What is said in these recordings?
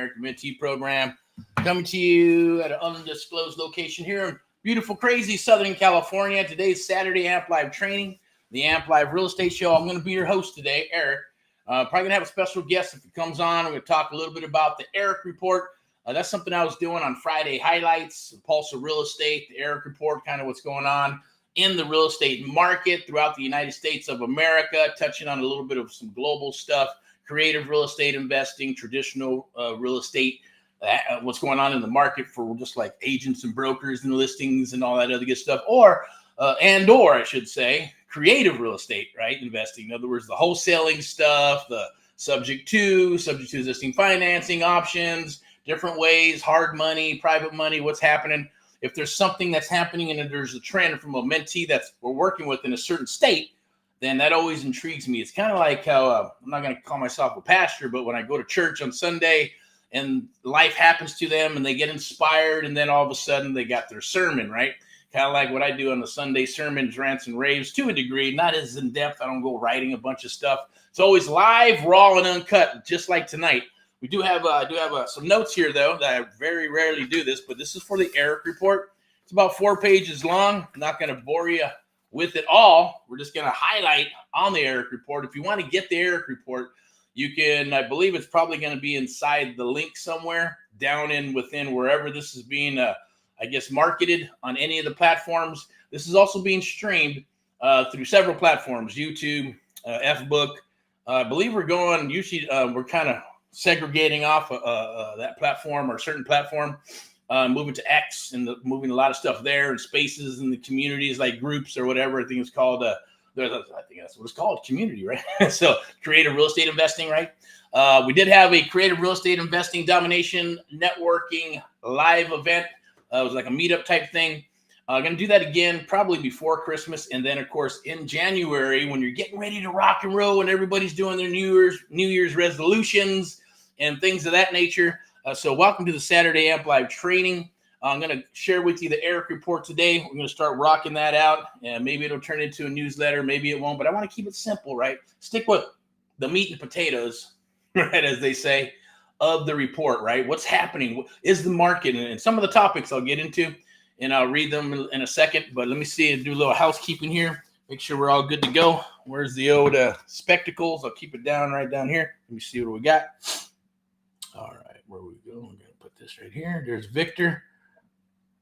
American Mentee program. Coming to you at an undisclosed location here in beautiful, crazy Southern California. Today's Saturday AMP Live training, the AMP Live Real Estate Show. I'm going to be your host today, Eric. Probably going to have a special guest if it comes on. I'm going to talk a little bit about the Erick Report. That's something I was doing on Friday highlights, Pulse of Real Estate, the Erick Report, kind of what's going on in the real estate market throughout the United States of America, touching on a little bit of some global stuff, creative real estate investing, traditional real estate, what's going on in the market for just like agents and brokers and listings and all that other good stuff, or I should say, creative real estate, right? Investing. In other words, the wholesaling stuff, the subject to existing financing options, different ways, hard money, private money, what's happening. If there's something that's happening and there's a trend from a mentee that we're working with in a certain state, then that always intrigues me. It's kind of like how I'm not going to call myself a pastor, but when I go to church on Sunday and life happens to them and they get inspired and then all of a sudden they got their sermon, right? Kind of like what I do on the Sunday sermons, rants and raves to a degree, not as in depth. I don't go writing a bunch of stuff. It's always live, raw, and uncut, just like tonight. We do have some notes here, though, that I very rarely do this, but this is for the Erick Report. It's about 4 pages long. I'm not going to bore you with it all. We're just going to highlight on the Erick Report. If you want to get the Erick Report, you can, I believe it's probably going to be inside the link somewhere down in within wherever this is being, marketed on any of the platforms. This is also being streamed through several platforms, YouTube, Fbook. I believe we're kind of segregating off that platform or a certain platform, moving to X and moving a lot of stuff there and spaces in the communities like groups or whatever. I think it's called, I think that's what it's called, community, right? So creative real estate investing, right? We did have a creative real estate investing domination networking live event. It was like a meetup type thing. Going to do that again probably before Christmas. And then, of course, in January, when you're getting ready to rock and roll and everybody's doing their New Year's resolutions and things of that nature. So welcome to the Saturday AMP Live training. I'm going to share with you the Erick Report today. We're going to start rocking that out. And maybe it'll turn into a newsletter. Maybe it won't. But I want to keep it simple, right? Stick with the meat and potatoes, right, as they say, of the report, right? What's happening? What is the market? And some of the topics I'll get into. And I'll read them in a second, but let me see and do a little housekeeping here. Make sure we're all good to go. Where's the old spectacles? I'll keep it down right down here. Let me see what we got. All right, where we go? I'm going to put this right here. There's Victor.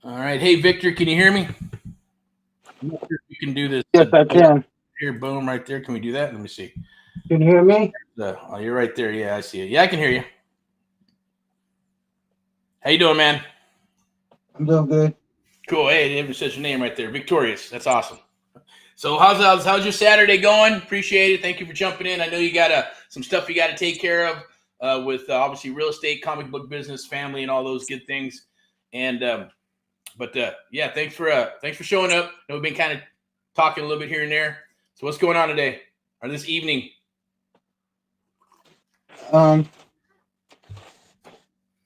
All right. Hey, Victor, can you hear me? I'm not sure if you can do this. Yes, I can. Here, boom, right there. Can we do that? Let me see. Can you hear me? Oh, you're right there. Yeah, I see it. Yeah, I can hear you. How you doing, man? I'm doing good. Cool. Hey, it says your name right there. Victorious. That's awesome. So how's your Saturday going? Appreciate it. Thank you for jumping in. I know you got some stuff you got to take care of with obviously real estate, comic book business, family, and all those good things. And yeah, thanks for showing up. I know we've been kind of talking a little bit here and there. So what's going on today or this evening? I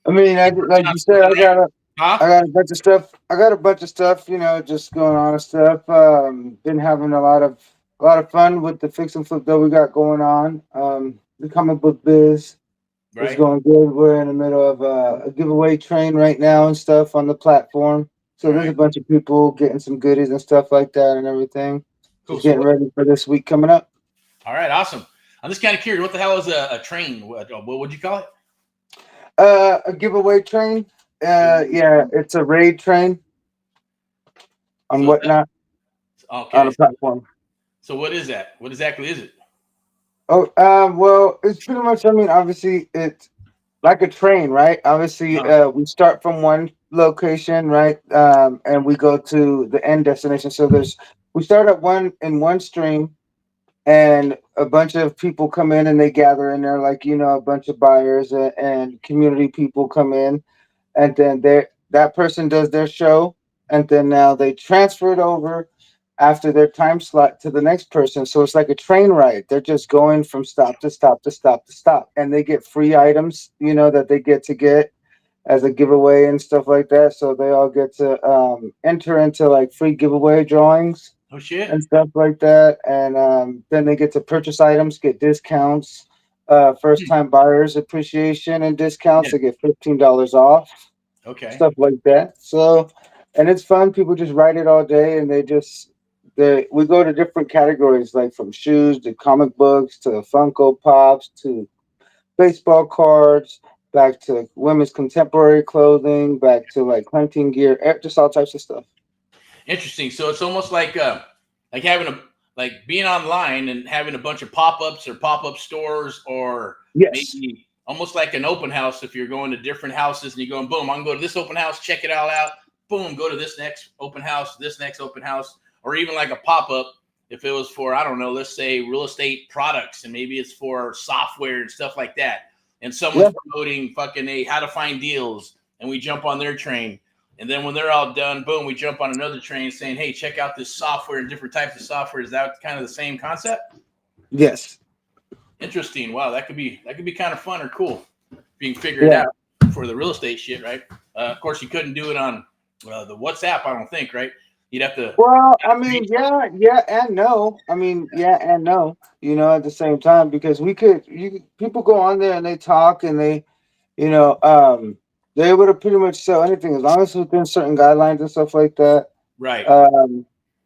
mean, like you said, I got a bunch of stuff. I got a bunch of stuff, just going on and stuff. Been having a lot of fun with the fix and flip that we got going on. The comic book biz is going good. We're in the middle of a giveaway train right now and stuff on the platform. So there's a bunch of people getting some goodies and stuff like that and everything. Cool. Just getting ready for this week coming up. All right, awesome. I'm just kind of curious. What the hell is a train? What would you call it? A giveaway train. Yeah, it's a raid train on whatnot. Okay. On a platform. So what is that? What exactly is it? Oh, well, it's pretty much, obviously it's like a train, right? Obviously, we start from one location, right? And we go to the end destination. So we start at one stream, and a bunch of people come in and they gather in there, like, a bunch of buyers and community people come in, and then that person does their show, and then now they transfer it over after their time slot to the next person. So it's like a train ride. They're just going from stop to stop to stop to stop, and they get free items, that they get as a giveaway and stuff like that. So they all get to enter into like free giveaway drawings. Oh shit. And stuff like that. And then they get to purchase items, get discounts, first time buyers appreciation and discounts. Yeah. They get $15 off, Okay. stuff like that. So, and it's fun. People just write it all day, and we go to different categories, like from shoes to comic books to Funko Pops to baseball cards, back to women's contemporary clothing, back to like hunting gear, just all types of stuff. Interesting. So it's almost like having a like being online and having a bunch of pop-ups or pop-up stores, or Yes. maybe almost like an open house. If you're going to different houses and you're going, boom, I can go to this open house, check it all out. Boom, go to this next open house, this next open house, or even like a pop-up. If it was for, I don't know, let's say real estate products, and maybe it's for software and stuff like that. And someone's Yeah. promoting fucking how to find deals, and we jump on their train. And then when they're all done, boom, we jump on another train saying, hey, check out this software and different types of software. Is that kind of the same concept? Yes. Interesting. Wow, that could be kind of fun or cool being figured Yeah. out for the real estate shit, right? Of course, you couldn't do it on the WhatsApp, I don't think, right? You'd have to. Well, I mean, yeah, and no. I mean, yeah and no. At the same time, because people go on there and they talk and you know, they're able to pretty much sell anything as long as it's within certain guidelines and stuff like that. Right.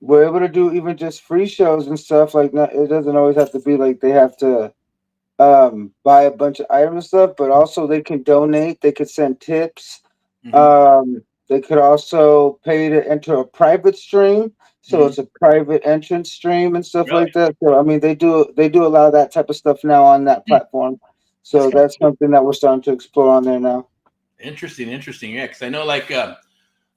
We're able to do even just free shows and stuff like that. It doesn't always have to be like they have to buy a bunch of items and stuff, but also they can donate. They could send tips. They could also pay to enter a private stream, so it's a private entrance stream and stuff Really? like that. So I mean, they do a lot of that type of stuff now on that platform. That's So kind of that's cool. something that we're starting to explore on there now. Interesting. Yeah, because I know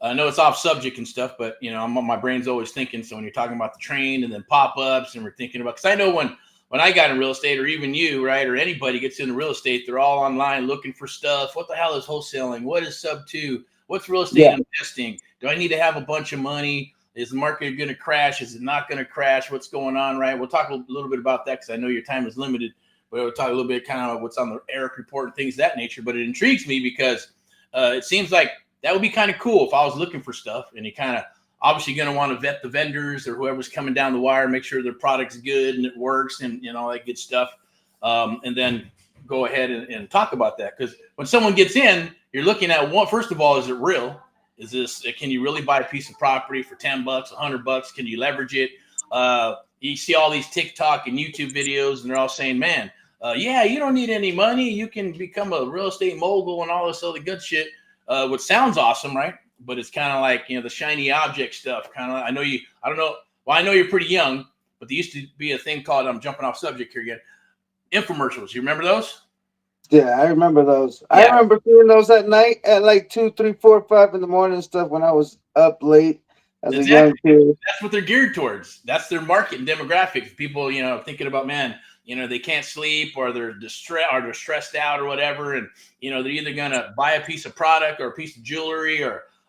I know it's off subject and stuff, but my brain's always thinking. So when you're talking about the train and then pop-ups, and we're thinking about, because I know when I got in real estate, or even you, right, or anybody gets into real estate, they're all online looking for stuff. What the hell is wholesaling? What is Subto? What's real estate Yeah, investing? Do I need to have a bunch of money? Is the market going to crash? Is it not going to crash? What's going on, right? We'll talk a little bit about that because I know your time is limited. But we'll talk a little bit kind of what's on the Erick report and things of that nature. But it intrigues me because it seems like that would be kind of cool if I was looking for stuff, and you kind of obviously going to want to vet the vendors or whoever's coming down the wire, make sure their product's good and it works and all that good stuff. And then go ahead and talk about that. Because when someone gets in, you're looking at one, first of all, is it real? Can you really buy a piece of property for $10, $100? Can you leverage it? You see all these TikTok and YouTube videos, and they're all saying, man, yeah, you don't need any money. You can become a real estate mogul and all this other good shit, which sounds awesome, right? But it's kind of like, the shiny object stuff. Kind of, I don't know. Well, I know you're pretty young, but there used to be a thing called, I'm jumping off subject here again, infomercials. You remember those? yeah, I remember those. I Yeah, remember doing those at night at like 2, 3, 4, 5 in the morning and stuff when I was up late as a young exactly. kid. That's what they're geared towards. That's their market and demographic. People, thinking about, man, they can't sleep, or they're stressed out or whatever. And, they're either going to buy a piece of product or a piece of jewelry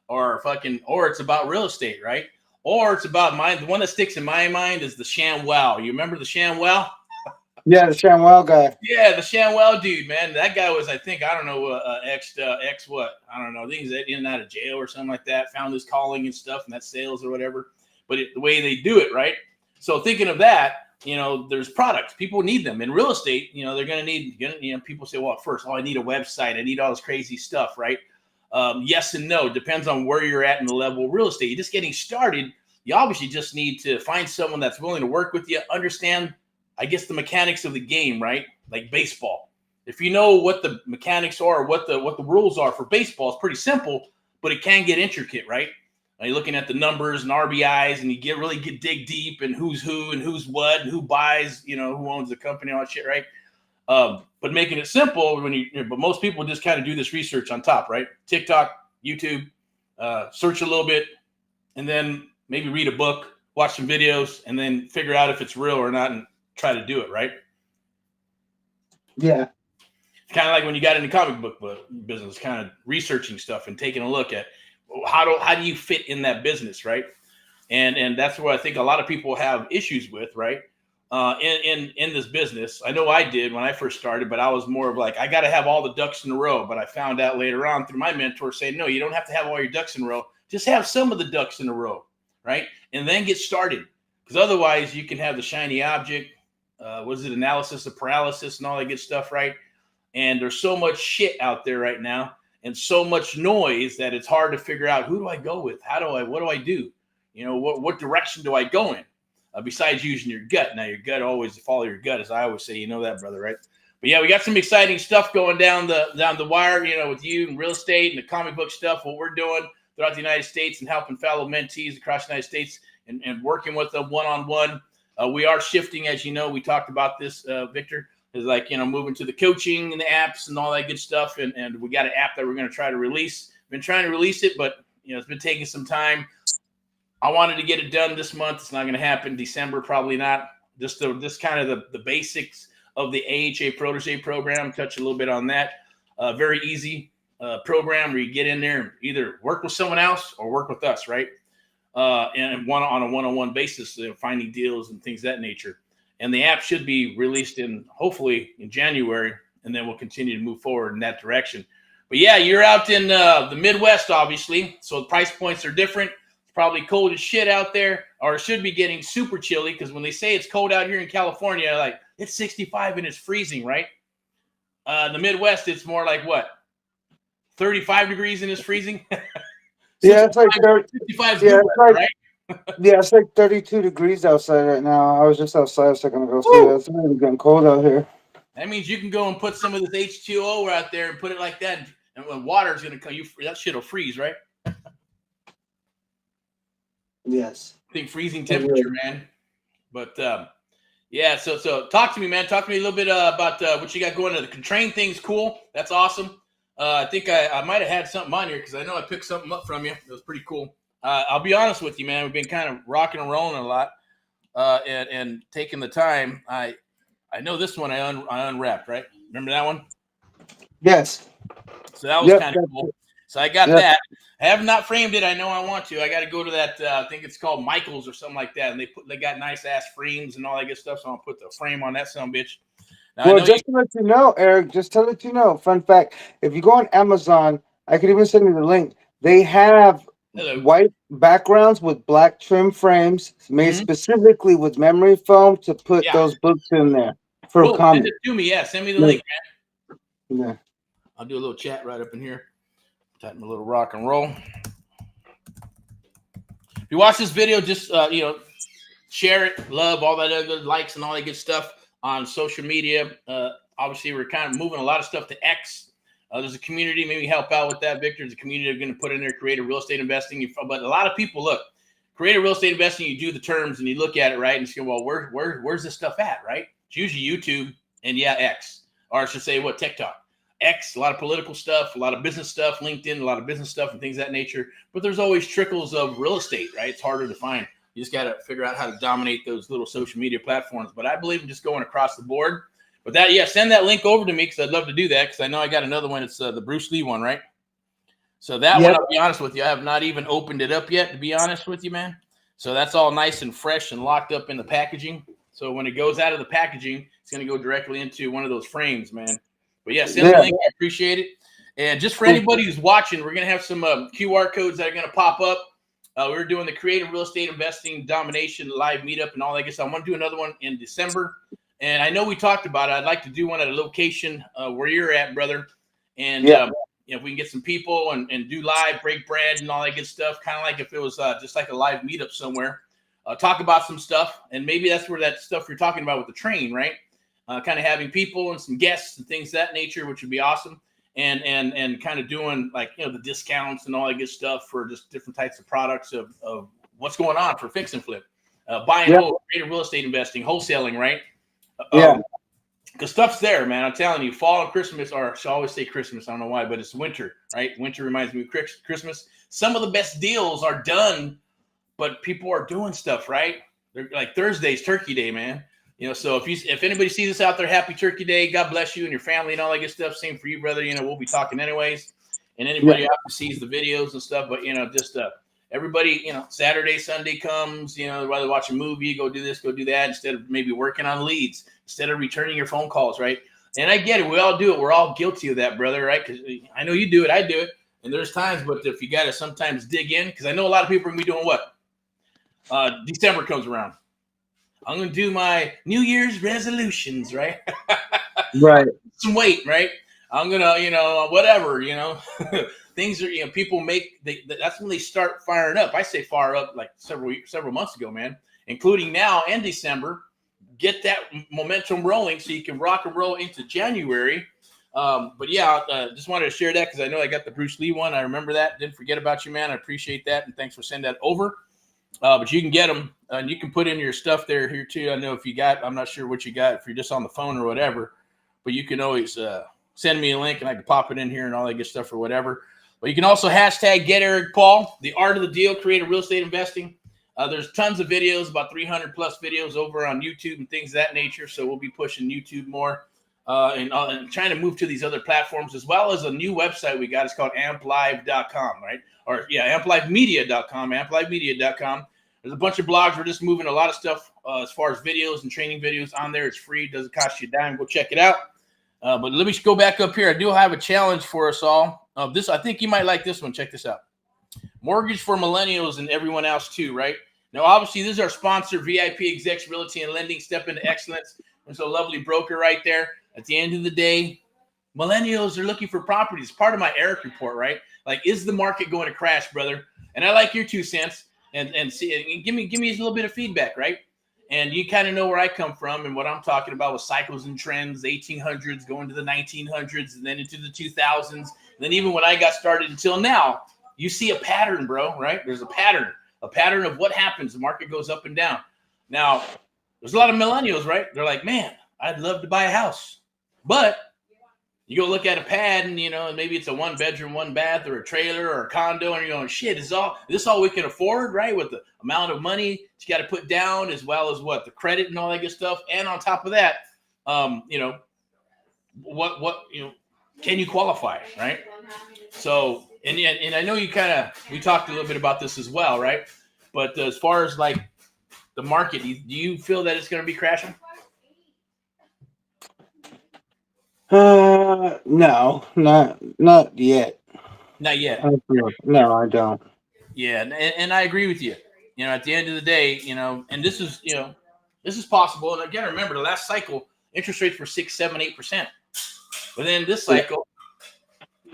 or it's about real estate, right? Or it's about the one that sticks in my mind is the ShamWow. You remember the ShamWow? Yeah, the ShamWow guy. Yeah, the ShamWow dude, man. That guy was, I think, I don't know, ex what? I don't know. I think he's in and out of jail or something like that. Found his calling and stuff, and that's sales or whatever. But the way they do it, right? So thinking of that, there's products. People need them. In real estate, they're going to need, people say, well, first, I need a website. I need all this crazy stuff, right? Yes and no. Depends on where you're at in the level of real estate. You're just getting started. You obviously just need to find someone that's willing to work with you, understand, I guess, the mechanics of the game, right? Like baseball. If you know what the mechanics are, what the rules are for baseball, it's pretty simple, but it can get intricate, right? You're looking at the numbers and RBIs, and you really dig deep, and who's who and who's what and who buys, who owns the company, all that shit, right? But making it simple but most people just kind of do this research on top, right? TikTok, YouTube, search a little bit, and then maybe read a book, watch some videos, and then figure out if it's real or not, and try to do it, right? Yeah. It's kind of like when you got into comic book business, kind of researching stuff and taking a look at how do you fit in that business, right? And that's where I think a lot of people have issues with, right? In this business. I know I did when I first started, but I was more of like, I got to have all the ducks in a row. But I found out later on through my mentor saying, no, you don't have to have all your ducks in a row. Just have some of the ducks in a row, right? And then get started. Because otherwise you can have the shiny object, what is it, analysis of paralysis and all that good stuff, right? And there's so much shit out there right now and so much noise that it's hard to figure out, who do I go with? What do I do? What direction do I go in? Besides using your gut. Now, your gut, always follow your gut, as I always say, that, brother, right? But yeah, we got some exciting stuff going down the wire, with you and real estate and the comic book stuff, what we're doing throughout the United States and helping fellow mentees across the United States and working with them one-on-one. We are shifting, as you know, we talked about this, Victor, is like, moving to the coaching and the apps and all that good stuff. And we got an app that we're going to try to release. Been trying to release it, but, it's been taking some time. I wanted to get it done this month. It's not going to happen. December, probably not. Just kind of the basics of the AHA Protege program. Touch a little bit on that. Very easy program where you get in there and either work with someone else or work with us, right? And on a one-on-one basis, finding deals and things of that nature. And the app should be released hopefully in January, and then we'll continue to move forward in that direction. But yeah, you're out in the Midwest, obviously, so the price points are different. It's probably cold as shit out there, or it should be getting super chilly, because when they say it's cold out here in California, like it's 65 and it's freezing, right? The Midwest, it's more like what? 35 degrees and it's freezing? Yeah, it's like 55 is good weather, right? Yeah, it's like 32 degrees outside right now. I was just outside a second ago. So it's really getting cold out here. That means you can go and put some of this H2O out there and put it like that. And when water's going to come, that shit will freeze, right? Yes. I think freezing temperature, man. But, yeah, so talk to me, man. Talk to me a little bit about what you got going on. The train thing's cool. That's awesome. I think I might have had something on here because I know I picked something up from you. It was pretty cool. I'll be honest with you, man. We've been kind of rocking and rolling a lot and taking the time. I know this one I unwrapped, right? Remember that one? Yes. So that was kind of cool. So I got that. I have not framed it. I know I want to. I got to go to that. I think it's called Michael's or something like that. And they got nice ass frames and all that good stuff. So I'll put the frame on that son of a bitch. Now, well, just to let you know, Eric, fun fact, if you go on Amazon, I could even send you the link. They have white backgrounds with black trim frames made specifically with memory foam to put those books in there for comics. Send it to me. Yeah, send me the link, man. Yeah. I'll do a little chat right up in here. Type a little rock and roll. If you watch this video, just share it, love all that other likes and all that good stuff on social media. Obviously, we're kind of moving a lot of stuff to X. There's a community, maybe help out with that, Victor. There's a community they're going to put in there, creative real estate investing. But a lot of people, look, creative real estate investing, you do the terms and you look at it, right? And you say, well, where's this stuff at, right? It's usually YouTube and X. Or I should say, TikTok. X, a lot of political stuff, a lot of business stuff, LinkedIn, a lot of business stuff and things of that nature. But there's always trickles of real estate, right? It's harder to find. You just got to figure out how to dominate those little social media platforms. But I believe in just going across the board. But send that link over to me because I'd love to do that because I know I got another one. It's the Bruce Lee one, right? So that one, I'll be honest with you, I have not even opened it up yet, to be honest with you, man. So that's all nice and fresh and locked up in the packaging. So when it goes out of the packaging, it's going to go directly into one of those frames, man. But send the link. I appreciate it. And just for anybody who's watching, we're going to have some QR codes that are going to pop up. We're doing the Creative Real Estate Investing Domination live meetup and all that good stuff. I want to do another one in December. And I know we talked about it. I'd like to do one at a location where you're at, brother. And if we can get some people and do live, break bread and all that good stuff, kind of like if it was just like a live meetup somewhere. Talk about some stuff. And maybe that's where that stuff you're talking about with the train, right? Kind of having people and some guests and things of that nature, which would be awesome. And kind of doing like, the discounts and all that good stuff for just different types of products of what's going on for fix and flip, buying, creative real estate investing, wholesaling, right? Because stuff's there, man. I'm telling you, fall and Christmas, or I should always say Christmas. I don't know why, but it's winter, right? Winter reminds me of Christmas. Some of the best deals are done, but people are doing stuff, right? They're like Thursday's Turkey Day, man. So if anybody sees us out there, happy Turkey Day. God bless you and your family and all that good stuff. Same for you, brother. We'll be talking anyways. And anybody out there sees the videos and stuff, but just everybody, Saturday, Sunday comes, rather watch a movie, go do this, go do that, instead of maybe working on leads, instead of returning your phone calls, right? And I get it. We all do it. We're all guilty of that, brother, right? Because I know you do it. I do it. And there's times, but if you got to sometimes dig in, because I know a lot of people are going to be doing what? December comes around. I'm going to do my New Year's resolutions, right? Right. Some weight, right? I'm going to, whatever, things are, people that's when they start firing up. I say fire up like several months ago, man, including now and December. Get that momentum rolling so you can rock and roll into January. But yeah, just wanted to share that because I know I got the Bruce Lee one. I remember that. Didn't forget about you, man. I appreciate that. And thanks for sending that over. But you can get them and you can put in your stuff here too. I know if you got, I'm not sure what you got, if you're just on the phone or whatever, but you can always send me a link and I can pop it in here and all that good stuff or whatever. But you can also hashtag get Erick Paul, the art of the deal, creative real estate investing. There's tons of videos, about 300 plus videos over on YouTube and things of that nature. So we'll be pushing YouTube more and trying to move to these other platforms, as well as a new website we got. It's called amplive.com, right? Or yeah, amplivemedia.com, amplivemedia.com. There's a bunch of blogs. We're just moving a lot of stuff as far as videos and training videos on there. It's free. It doesn't cost you a dime. Go check it out. But let me go back up here. I do have a challenge for us all. This, I think you might like this one. Check this out. Mortgage for millennials and everyone else too, right? Now, obviously, this is our sponsor, VIPeXecs Realty and Lending. Step into excellence. There's a lovely broker right there. At the end of the day, millennials are looking for properties. Part of my Erick report, right? Like, is the market going to crash, brother? And I like your 2 cents. And see, and give me a little bit of feedback, right? And you kind of know where I come from and what I'm talking about with cycles and trends, 1800s going to the 1900s and then into the 2000s. And then even when I got started until now, you see a pattern, bro, right? There's a pattern of what happens. The market goes up and down. Now, there's a lot of millennials, right? They're like, man, I'd love to buy a house. But you go look at a pad and, maybe it's a 1-bedroom, 1-bath or a trailer or a condo. And you're going, shit, is this all we can afford, right? With the amount of money you got to put down, as well as the credit and all that good stuff. And on top of that, can you qualify, right? So, and I know we talked a little bit about this as well, right? But as far as like the market, do you feel that it's going to be crashing? No, not yet. Not yet. No, I don't. Yeah, and I agree with you. At the end of the day, and this is possible. And again, remember the last cycle, interest rates were 6%, 7%, 8%. But then this cycle,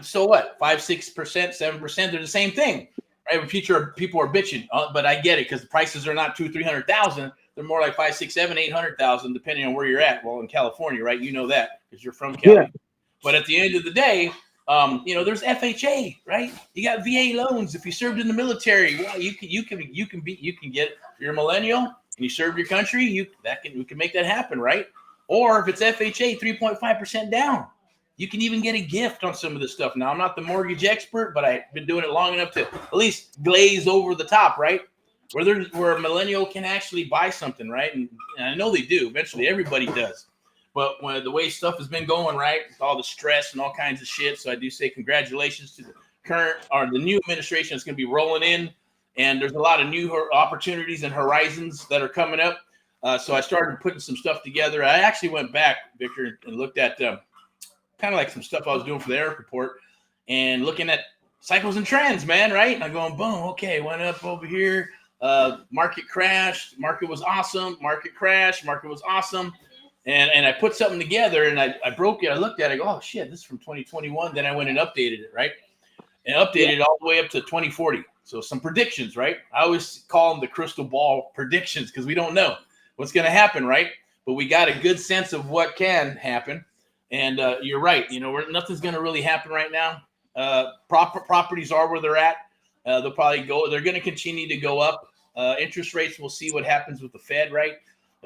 so what? 5%, 6%, 7%, they're the same thing, right? When future people are bitching, but I get it because the prices are not 200,000-300,000. They're more like 500,000, 600,000, 700,000, 800,000, depending on where you're at. Well, in California, right? You know that because you're from California. Yeah. But at the end of the day, there's FHA, right? You got VA loans. If you served in the military, well, you can get it. If you're a millennial and you served your country, we can make that happen, right? Or if it's FHA, 3.5% down. You can even get a gift on some of this stuff. Now, I'm not the mortgage expert, but I've been doing it long enough to at least glaze over the top, right? Where a millennial can actually buy something, right? And I know they do. Eventually, everybody does. But when the way stuff has been going, right, with all the stress and all kinds of shit, so I do say congratulations to the new administration that's going to be rolling in. And there's a lot of new opportunities and horizons that are coming up. So I started putting some stuff together. I actually went back, Victor, and looked at kind of like some stuff I was doing for the Erick report and looking at cycles and trends, man, right? And I'm going, boom, okay, went up over here. Market crashed. Market was awesome. Market crashed. Market was awesome. And I put something together and I broke it. I looked at it. I go, oh, shit, this is from 2021. Then I went and updated it, right? And updated it all the way up to 2040. So some predictions, right? I always call them the crystal ball predictions because we don't know what's going to happen, right? But we got a good sense of what can happen. And you're right. Nothing's going to really happen right now. Properties are where they're at. They'll probably go. They're going to continue to go up. Interest rates, we'll see what happens with the Fed, right?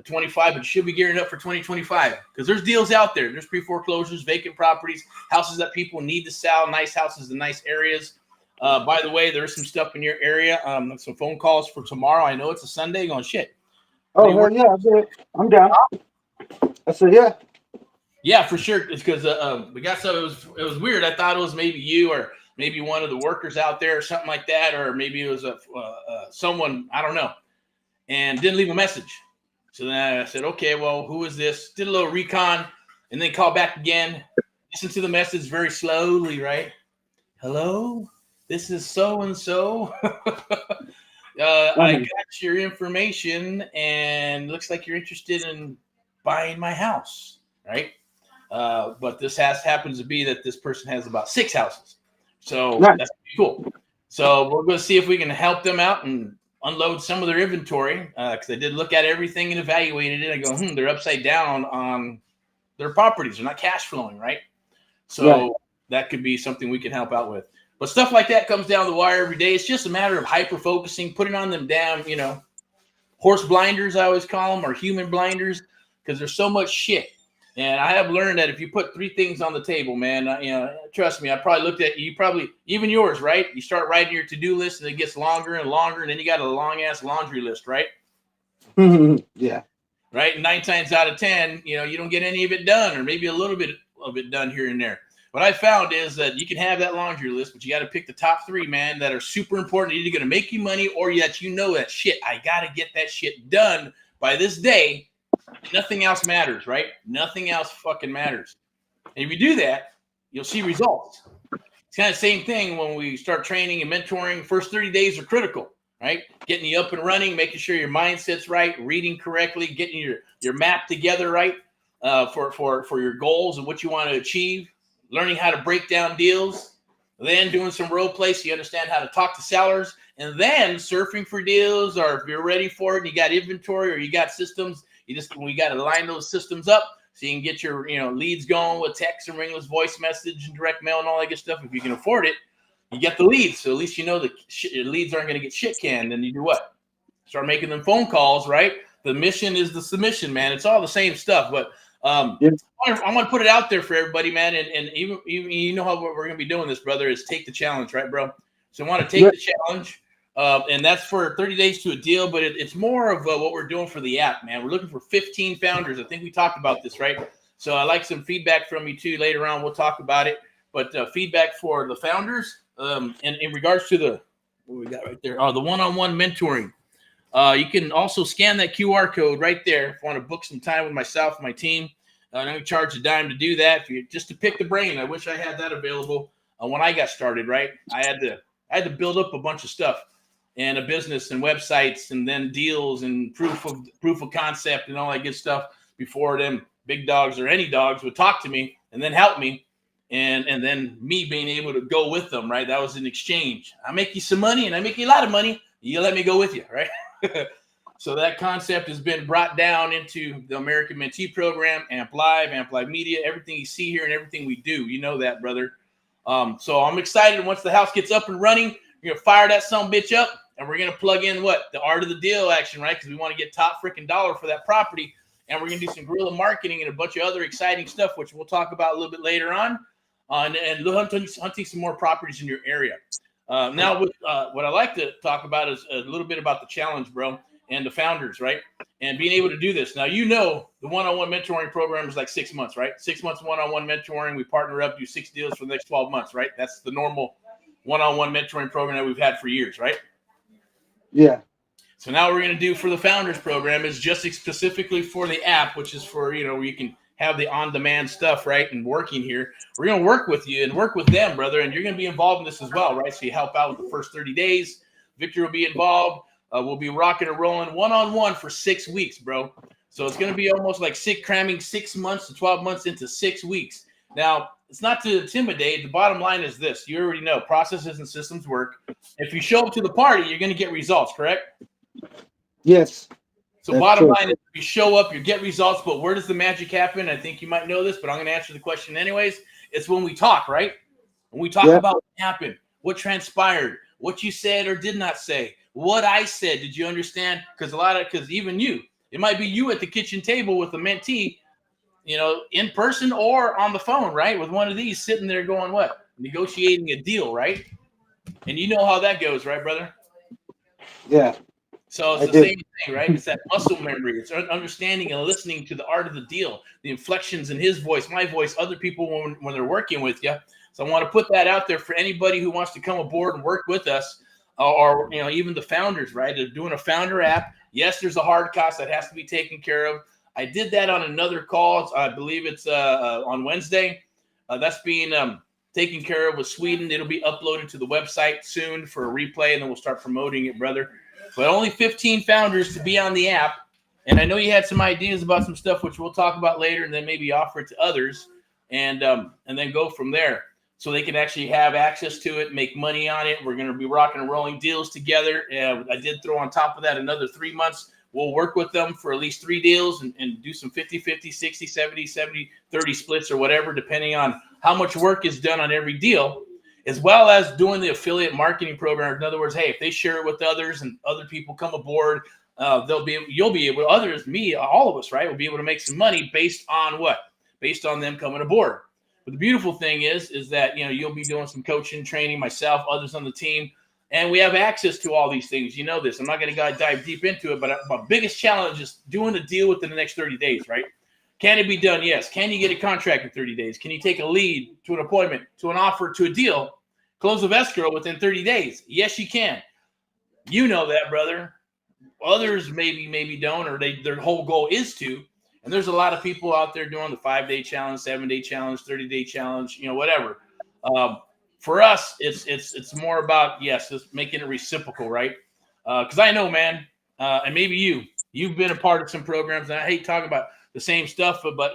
25, but you should be gearing up for 2025 because there's deals out there. There's pre-foreclosures, vacant properties, houses that people need to sell, nice houses in nice areas. By the way, there's some stuff in your area. Some phone calls for tomorrow. I know it's a Sunday. Going shit. Oh, well, yeah, I'm down. I said, yeah. Yeah, for sure. It's because we got some. It was weird. I thought it was maybe you or maybe one of the workers out there or something like that, or maybe it was someone, I don't know, and didn't leave a message. So then I said, okay, well, who is this? Did a little recon and then call back again. Listen to the message very slowly, right? Hello, this is so-and-so. I got your information, and looks like you're interested in buying my house, right? But this happens to be that this person has about 6 houses. So that's cool. So we're going to see if we can help them out and unload some of their inventory, because I did look at everything and evaluated it. I go, they're upside down on their properties. They're not cash flowing, right? So that could be something we can help out with. But stuff like that comes down the wire every day. It's just a matter of hyper-focusing, putting on them damn, horse blinders, I always call them, or human blinders, because there's so much shit. And I have learned that if you put 3 things on the table, man, trust me, I probably looked at you, even yours, right? You start writing your to-do list, and it gets longer and longer, and then you got a long-ass laundry list, right? Yeah. Right? And 9 times out of 10, you don't get any of it done, or maybe a little bit of it done here and there. What I found is that you can have that laundry list, but you got to pick the top 3, man, that are super important. Either going to make you money, or that that shit, I got to get that shit done by this day. Nothing else matters, right? Nothing else fucking matters. And if you do that, you'll see results. It's kind of the same thing when we start training and mentoring. First 30 days are critical, right? Getting you up and running, making sure your mindset's right, reading correctly, getting your map together right for your goals and what you want to achieve, learning how to break down deals, then doing some role play so you understand how to talk to sellers, and then surfing for deals, or if you're ready for it and you got inventory or you got systems, we got to line those systems up so you can get your leads going with text and ringless voice message and direct mail and all that good stuff. If you can afford it, you get the leads. So at least the leads aren't going to get shit canned. And you do what? Start making them phone calls, right? The mission is the submission, man. It's all the same stuff. But I want to put it out there for everybody, man. And even how we're going to be doing this, brother, is take the challenge, right, bro? So I want to take the challenge. And that's for 30 days to a deal, but it's more of what we're doing for the app, man. We're looking for 15 founders. I think we talked about this, right? So I like some feedback from you too. Later on, we'll talk about it. But feedback for the founders, and in regards to what we got right there, the one-on-one mentoring. You can also scan that QR code right there if you want to book some time with myself and my team. I don't charge a dime to do that. Just to pick the brain. I wish I had that available when I got started, right? I had to build up a bunch of stuff. And a business and websites and then deals and proof of concept and all that good stuff before them big dogs or any dogs would talk to me and then help me. And then me being able to go with them, right? That was an exchange. I make you some money and I make you a lot of money. You let me go with you, right? So that concept has been brought down into the American Mentee program, AMP Live Media, everything you see here and everything we do. You know that, brother. So I'm excited. Once the house gets up and running, we're going to fire that sumbitch up. And we're going to plug in the art of the deal action, right? Because we want to get top freaking dollar for that property. And we're going to do some guerrilla marketing and a bunch of other exciting stuff, which we'll talk about a little bit later on. And hunting some more properties in your area. Now, what I like to talk about is a little bit about the challenge, bro, and the founders, right? And being able to do this. Now, the one-on-one mentoring program is like 6 months, right? 6 months one-on-one mentoring. We partner up, do 6 deals for the next 12 months, right? That's the normal one-on-one mentoring program that we've had for years, right? Yeah. So now what we're going to do for the founders program is just specifically for the app, which is for, where you can have the on-demand stuff, right? And working here. We're going to work with you and work with them, brother. And you're going to be involved in this as well, right? So you help out with the first 30 days. Victor will be involved. We'll be rocking and rolling one-on-one for 6 weeks, bro. So it's going to be almost like cramming 6 months to 12 months into 6 weeks. Now, it's not to intimidate. The bottom line is this. You already know processes and systems work. If you show up to the party, you're going to get results, correct? Yes. So bottom line is if you show up, you get results. But where does the magic happen? I think you might know this, but I'm going to answer the question anyways. It's when we talk, right? When we talk about what happened, what transpired, what you said or did not say, what I said. Did you understand? Because even you, it might be you at the kitchen table with a mentee, in person or on the phone, right? With one of these sitting there going what? Negotiating a deal, right? And you know how that goes, right, brother? Yeah. So it's the same thing, right? It's that muscle memory. It's understanding and listening to the art of the deal, the inflections in his voice, my voice, other people when they're working with you. So I want to put that out there for anybody who wants to come aboard and work with us, or even the founders, right? They're doing a founder app. Yes, there's a hard cost that has to be taken care of. I did that on another call. I believe it's on Wednesday. That's being taken care of with Sweden. It'll be uploaded to the website soon for a replay, and then we'll start promoting it, brother. But only 15 founders to be on the app. And I know you had some ideas about some stuff, which we'll talk about later, and then maybe offer it to others, and then go from there. So they can actually have access to it, make money on it. We're going to be rocking and rolling deals together. I did throw on top of that another 3 months. We'll work with them for at least 3 deals and do some 50-50, 60-70, 70-30 splits or whatever, depending on how much work is done on every deal, as well as doing the affiliate marketing program. In other words, hey, if they share it with others and other people come aboard, you'll be able, others, me, all of us, right, will be able to make some money based on what? Based on them coming aboard. But the beautiful thing is that, you'll be doing some coaching, training, myself, others on the team, and we have access to all these things. You know this. I'm not going to dive deep into it, but my biggest challenge is doing a deal within the next 30 days, right? Can it be done? Yes. Can you get a contract in 30 days? Can you take a lead to an appointment, to an offer, to a deal, close of escrow within 30 days? Yes, you can. You know that, brother. Others maybe don't, or their whole goal is to. And there's a lot of people out there doing the 5-day challenge, 7-day challenge, 30-day challenge, whatever. For us, it's more about, yes, just making it reciprocal, right? Because I know, man, and maybe you've been a part of some programs, and I hate talking about the same stuff, but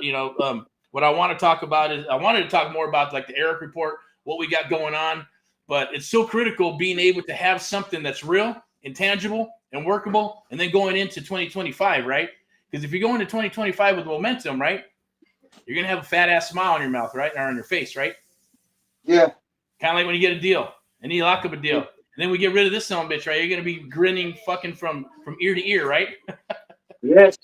what I want to talk about is I wanted to talk more about like the Erick report, what we got going on. But it's so critical being able to have something that's real, intangible, and workable, and then going into 2025, right? Because if you go into 2025 with momentum, right, you're going to have a fat ass smile on your mouth, right? Or on your face, right? Yeah. Kind of like when you get a deal and you lock up a deal. And then we get rid of this son of a bitch, right? You're going to be grinning fucking from ear to ear, right? Yes.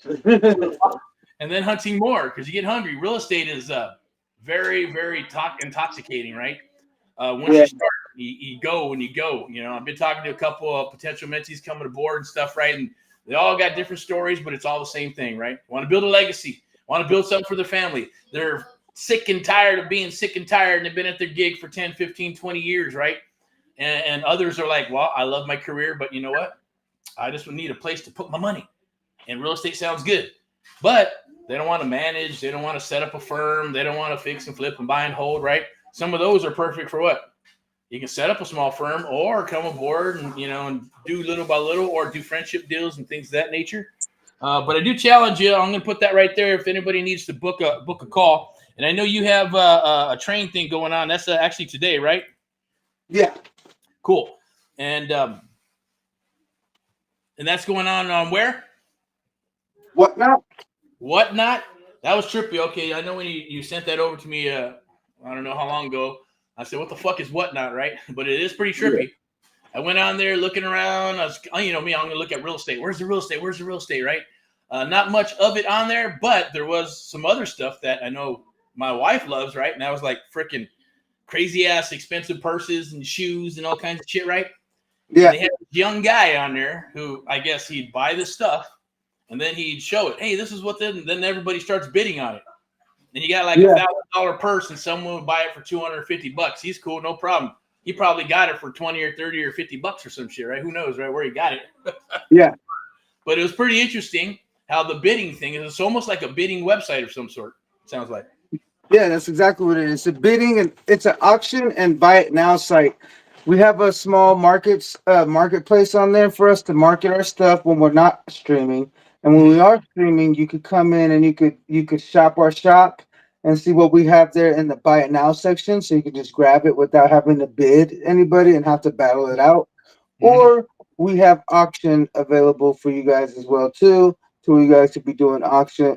And then hunting more because you get hungry. Real estate is very, very intoxicating, right? Once you start, you go and you go. I've been talking to a couple of potential mentees coming aboard and stuff, right? And they all got different stories, but it's all the same thing, right? Want to build a legacy, want to build something for their family. They're sick and tired of being sick and tired, and they've been at their gig for 10, 15, 20 years, right? And others are like, well, I love my career, but you know what? I just need a place to put my money. And real estate sounds good. But they don't want to manage. They don't want to set up a firm. They don't want to fix and flip and buy and hold, right? Some of those are perfect for what? You can set up a small firm or come aboard and, and do little by little or do friendship deals and things of that nature. But I do challenge you. I'm going to put that right there if anybody needs to book a call. And I know you have a train thing going on. That's actually today, right? Yeah. Cool. And that's going on where? Whatnot. That was trippy. Okay, I know when you sent that over to me, I don't know how long ago. I said, what the fuck is Whatnot, right? But it is pretty trippy. Yeah. I went on there looking around. I was, me, I'm going to look at real estate. Where's the real estate, right? Not much of it on there, but there was some other stuff that I know my wife loves, right? And that was like freaking crazy-ass expensive purses and shoes and all kinds of shit, right? Yeah. And they had this young guy on there who I guess he'd buy this stuff, and then he'd show it. Hey, this is what then everybody starts bidding on it. And you got like $1,000 purse and someone would buy it for $250. He's cool, no problem. He probably got it for 20 or 30 or $50 or some shit, right? Who knows, right? Where he got it. Yeah. But it was pretty interesting how the bidding thing is. It's almost like a bidding website of some sort. It sounds like. Yeah, that's exactly what it is. It's a bidding and it's an auction and buy it now site. We have a small marketplace on there for us to market our stuff when we're not streaming. And when we are streaming, you could come in and you could shop our shop and see what we have there in the buy it now section. So you can just grab it without having to bid anybody and have to battle it out. Or we have auction available for you guys as well too. So you guys could be doing auction,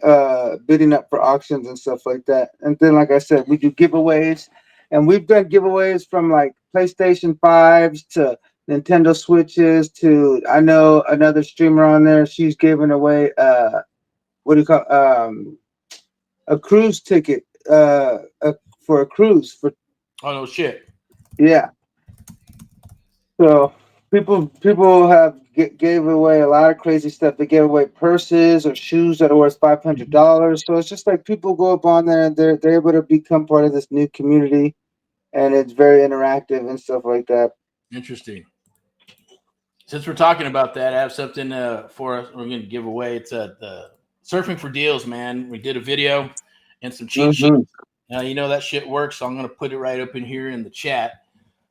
bidding up for auctions and stuff like that. And then, like I said, we do giveaways, and we've done giveaways from like PlayStation 5s to Nintendo Switches to, I know another streamer on there. She's giving away a cruise ticket for a cruise for. Oh no shit. Yeah. So people have gave away a lot of crazy stuff. They gave away purses or shoes that are worth $500. So it's just like people go up on there and they're able to become part of this new community, and it's very interactive and stuff like that. Interesting. Since we're talking about that, I have something for us. We're going to give away. It's the Surfing for Deals, man. We did a video and some cheat sheets. You know that shit works, so I'm gonna put it right up in here in the chat.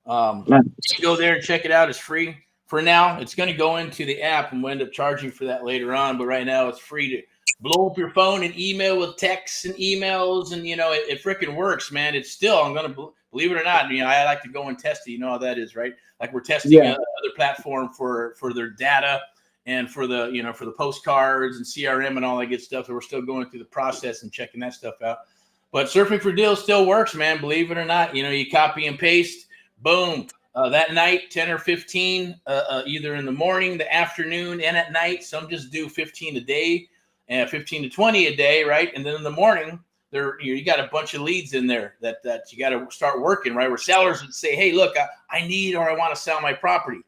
Nice. Go there and check it out. It's free for now. It's going to go into the app, and we'll end up charging for that later on. But right now, it's free to blow up your phone and email with texts and emails, and it freaking works, man. It's still, I'm going to believe it or not. I like to go and test it. You know how that is, right? Like we're testing another platform for their data and for the for the postcards and CRM and all that good stuff. So we're still going through the process and checking that stuff out. But surfing for deals still works, man. Believe it or not. You copy and paste. Boom. That night, 10 or 15, either in the morning, the afternoon, and at night. Some just do 15 a day and 15 to 20 a day, right? And then in the morning, you got a bunch of leads in there that you got to start working, right? Where sellers would say, hey, look, I need or I want to sell my property.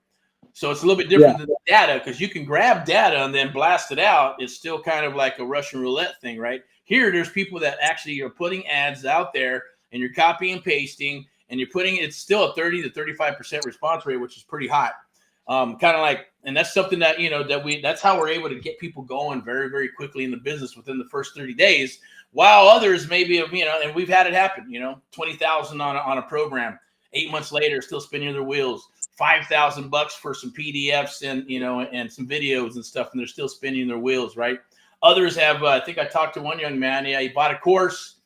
So it's a little bit different than the data, because you can grab data and then blast it out. It's still kind of like a Russian roulette thing, right? Here, there's people that actually are putting ads out there, and you're copying and pasting, and you're putting it's still a 30 to 35% response rate, which is pretty hot. Kind of like, and that's something that that's how we're able to get people going very, very quickly in the business within the first 30 days, while others maybe have, and we've had it happen, 20,000 on a program, 8 months later still spinning their wheels, $5,000 for some PDFs and and some videos and stuff, and they're still spinning their wheels, right? Others have, I think I talked to one young man, he bought a course,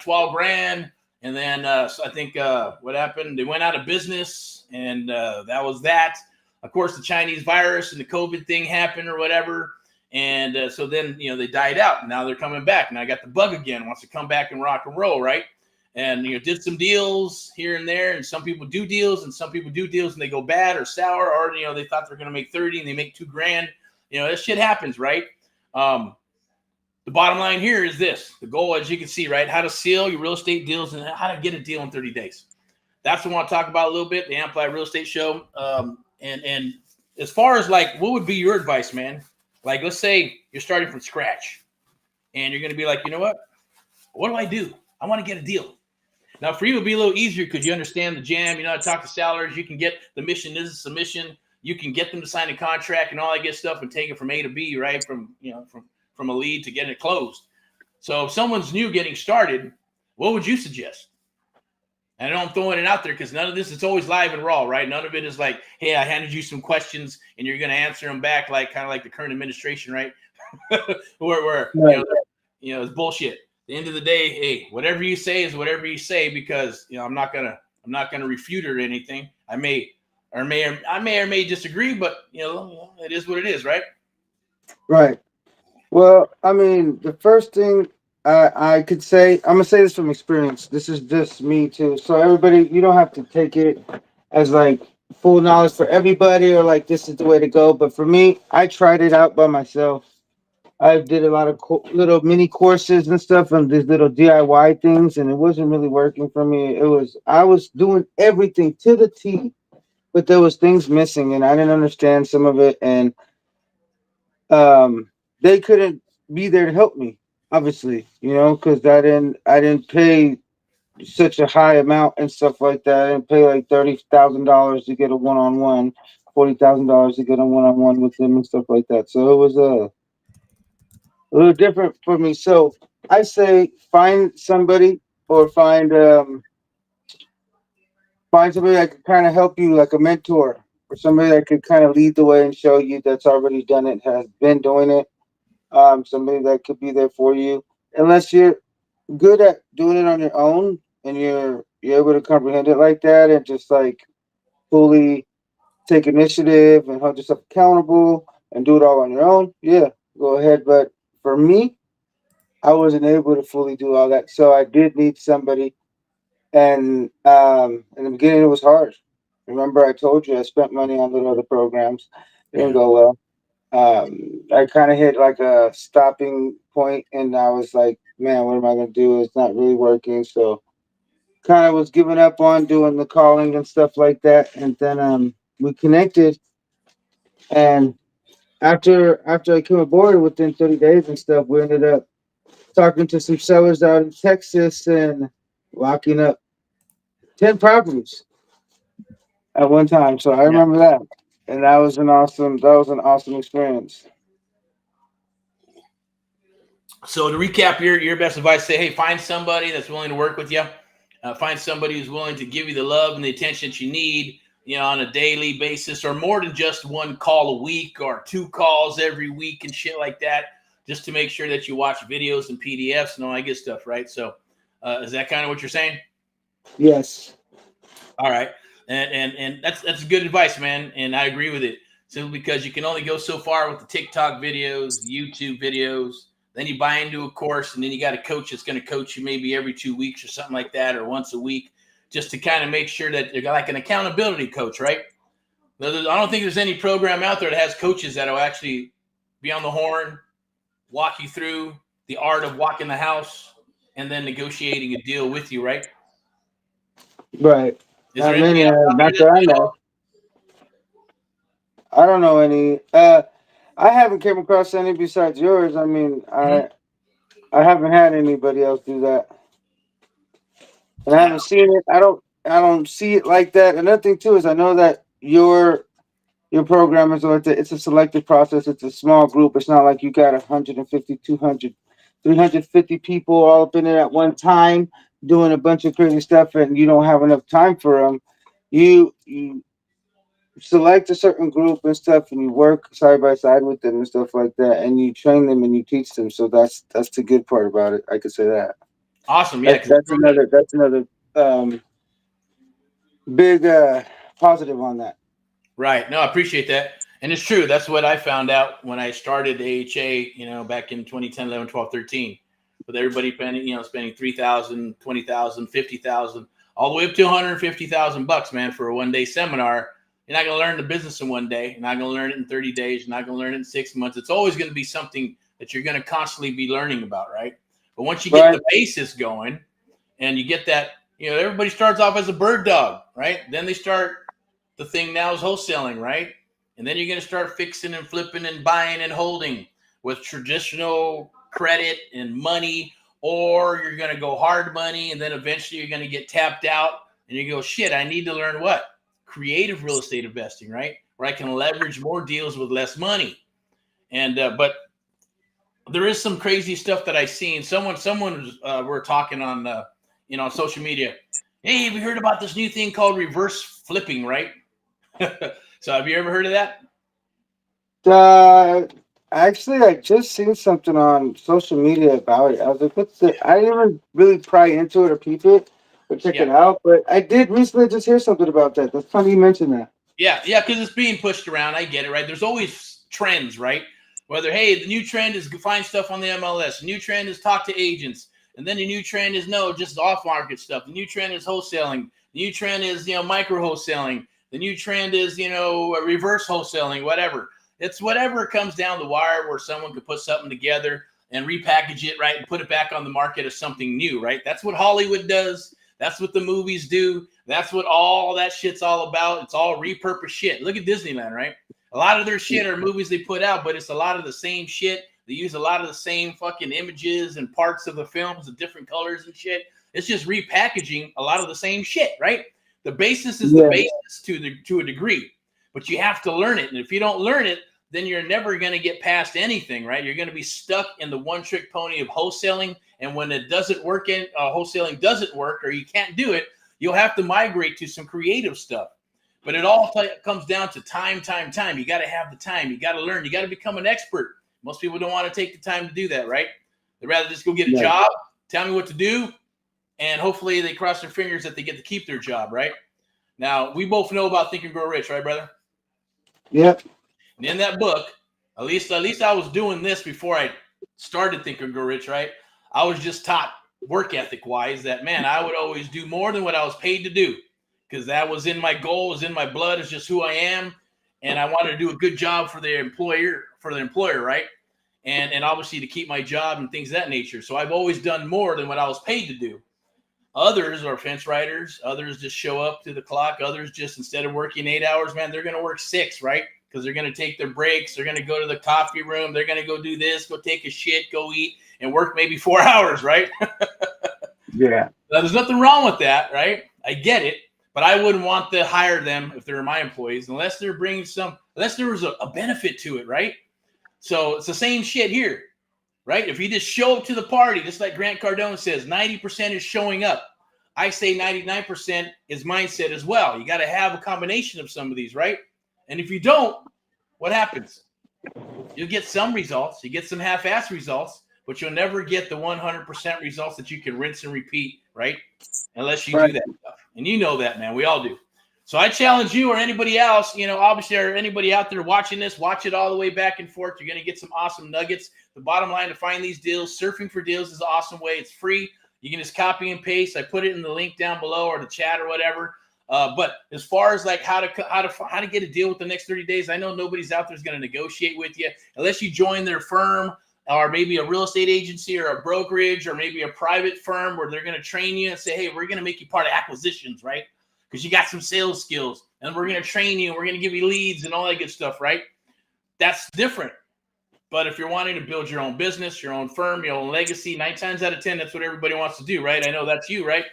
12 grand. And then so I think what happened, they went out of business, and that was that. Of course, the Chinese virus and the COVID thing happened or whatever. And so then, they died out. And now they're coming back. Now I got the bug again, wants to come back and rock and roll, right? And, did some deals here and there. And some people do deals, and some people do deals and they go bad or sour, or, they thought they're going to make 30 and they make 2 grand. That shit happens, right? The bottom line here is this. The goal, as you can see, right, how to seal your real estate deals and how to get a deal in 30 days. That's what I want to talk about a little bit, the Amplify Real Estate Show. And as far as like, what would be your advice, man? Like, let's say you're starting from scratch and you're going to be like, you know what do I do? I want to get a deal. Now, for you, it'll be a little easier because you understand the jam. You know how to talk to sellers. You can get the mission is a submission. You can get them to sign a contract and all that good stuff and take it from A to B, right? From a lead to getting it closed. So if someone's new getting started, what would you suggest? And I know I'm throwing it out there because none of this is always live and raw, right? None of it is like, hey, I handed you some questions and you're going to answer them back, like kind of like the current administration, right? where right. It's bullshit. At the end of the day, hey, whatever you say is whatever you say, because I'm not gonna refute it or anything. I may or may disagree, but it is what it is, right? Right. Well, I mean, the first thing I could say, I'm gonna say this from experience. This is just me too. So everybody, you don't have to take it as like full knowledge for everybody or like this is the way to go. But for me, I tried it out by myself. I did a lot of little mini courses and stuff and these little DIY things, and it wasn't really working for me. I was doing everything to the T, but there was things missing, and I didn't understand some of it, and they couldn't be there to help me, obviously, because I didn't pay such a high amount and stuff like that. I didn't pay like $30,000 to get a one-on-one, $40,000 to get a one-on-one with them and stuff like that. So it was a little different for me. So I say find somebody or find somebody that can kind of help you, like a mentor or somebody that could kind of lead the way and show you that's already done it, has been doing it. Somebody that could be there for you, unless you're good at doing it on your own and you're able to comprehend it like that and just like fully take initiative and hold yourself accountable and do it all on your own. Yeah, go ahead. But for me, I wasn't able to fully do all that, so I did need somebody. And in the beginning, it was hard. Remember, I told you I spent money on little other programs. It didn't go well. I kind of hit like a stopping point, and I was like, man, what am I going to do? It's not really working. So kind of was giving up on doing the calling and stuff like that. And then we connected, and after I came aboard within 30 days and stuff, we ended up talking to some sellers out in Texas and locking up 10 properties at one time. So I Yeah. remember that. And that was an awesome experience. So to recap, your best advice: say, hey, find somebody that's willing to work with you. Find somebody who's willing to give you the love and the attention that you need, on a daily basis, or more than just one call a week or 2 calls every week and shit like that, just to make sure that you watch videos and PDFs and all that good stuff, right? So is that kind of what you're saying? Yes. All right. And that's good advice, man. And I agree with it. Simply because you can only go so far with the TikTok videos, YouTube videos. Then you buy into a course, and then you got a coach that's going to coach you maybe every 2 weeks or something like that, or once a week, just to kind of make sure that you're like an accountability coach, right? I don't think there's any program out there that has coaches that will actually be on the horn, walk you through the art of walking the house, and then negotiating a deal with you, right? Right. Is there I anything mean, else out there not that that I know. I don't know any. I haven't came across any besides yours. I mean, Mhm. I haven't had anybody else do that, and I Yeah. haven't seen it. I don't see it like that. Another thing too is I know that your program is like it's a selective process. It's a small group. It's not like you got 150, 200, 350 people all up in it at one time doing a bunch of crazy stuff, and you don't have enough time for them. You select a certain group and stuff, and you work side by side with them and stuff like that, and you train them and you teach them. So that's the good part about it. I could say that. Awesome. Yeah. That that's another um, big positive on that. Right. No, I appreciate that. And it's true. That's what I found out when I started AHA, back in 2010, 11, 12, 13. With everybody spending 3,000, 20,000, 50,000, all the way up to 150,000 bucks, man, for a 1-day seminar. You're not going to learn the business in 1 day. You're not going to learn it in 30 days. You're not going to learn it in 6 months. It's always going to be something that you're going to constantly be learning about, right? But once you get Right. the basis going and you get that, everybody starts off as a bird dog, right? Then they start, the thing now is wholesaling, right? And then you're going to start fixing and flipping and buying and holding with traditional credit and money, or you're going to go hard money, and then eventually you're going to get tapped out, and you go, shit, I need to learn what? Creative real estate investing, right? Where I can leverage more deals with less money. And but there is some crazy stuff that I seen. Someone we're talking on on social media. Hey, have you heard about this new thing called reverse flipping, right? So have you ever heard of that? Uh, Actually, I just seen something on social media about it. I was like, "What's the?" I didn't even really pry into it or peep it or check Yeah. it out, but I did recently just hear something about that. That's funny you mentioned that. Yeah, because it's being pushed around. I get it, right? There's always trends, right? Whether, hey, the new trend is find stuff on the MLS. The new trend is talk to agents. And then the new trend is no, just off-market stuff. The new trend is wholesaling. The new trend is, micro wholesaling. The new trend is, reverse wholesaling, whatever. It's whatever comes down the wire where someone could put something together and repackage it, right? And put it back on the market as something new, right? That's what Hollywood does. That's what the movies do. That's what all that shit's all about. It's all repurposed shit. Look at Disneyland, right? A lot of their shit are movies they put out, but it's a lot of the same shit. They use a lot of the same fucking images and parts of the films, of different colors and shit. It's just repackaging a lot of the same shit, right? The basis is the Yeah, basis to a degree, but you have to learn it. And if you don't learn it, then you're never going to get past anything, right? You're going to be stuck in the one-trick pony of wholesaling. And when it doesn't work, wholesaling doesn't work, or you can't do it, you'll have to migrate to some creative stuff. But it all comes down to time. You got to have the time. You got to learn. You got to become an expert. Most people don't want to take the time to do that, right? They'd rather just go get a yeah, job, tell me what to do, and hopefully they cross their fingers that they get to keep their job, right? Now, we both know about Think and Grow Rich, right, brother? yep, And in that book, at least I was doing this before I started Think and Grow Rich, right? I was just taught work ethic wise that, man, I would always do more than what I was paid to do, because that was in my goal, was in my blood, it's just who I am. And I wanted to do a good job for the employer, right? And obviously to keep my job and things of that nature. So I've always done more than what I was paid to do. Others are fence riders. Others just show up to the clock. Others just, instead of working 8 hours, man, they're going to work 6, right? Because they're going to take their breaks. They're going to go to the coffee room. They're going to go do this, go take a shit, go eat, and work maybe 4 hours, right? yeah, Now, there's nothing wrong with that, right? I get it. But I wouldn't want to hire them if they're my employees unless they're bringing unless there was a benefit to it, right? So it's the same shit here. right? If you just show up to the party, just like Grant Cardone says, 90% is showing up. I say 99% is mindset as well. You got to have a combination of some of these, right? And if you don't, what happens? You'll get some results. You get some half-ass results, but you'll never get the 100% results that you can rinse and repeat, right? Unless you do that stuff. And you know that, man. We all do. So I challenge you or anybody else, you know, obviously, or anybody out there watching this, watch it all the way back and forth. You're going to get some awesome nuggets. The bottom line to find these deals, surfing for deals is an awesome way. It's free. You can just copy and paste. I put it in the link down below or the chat or whatever. But as far as like how to get a deal with the next 30 days, I know nobody's out there is going to negotiate with you unless you join their firm or maybe a real estate agency or a brokerage or maybe a private firm where they're going to train you and say, hey, we're going to make you part of acquisitions, right? Because you got some sales skills and we're going to train you and we're going to give you leads and all that good stuff, right? That's different. But if you're wanting to build your own business, your own firm, your own legacy, 9 times out of 10, that's what everybody wants to do, right? I know that's you, right?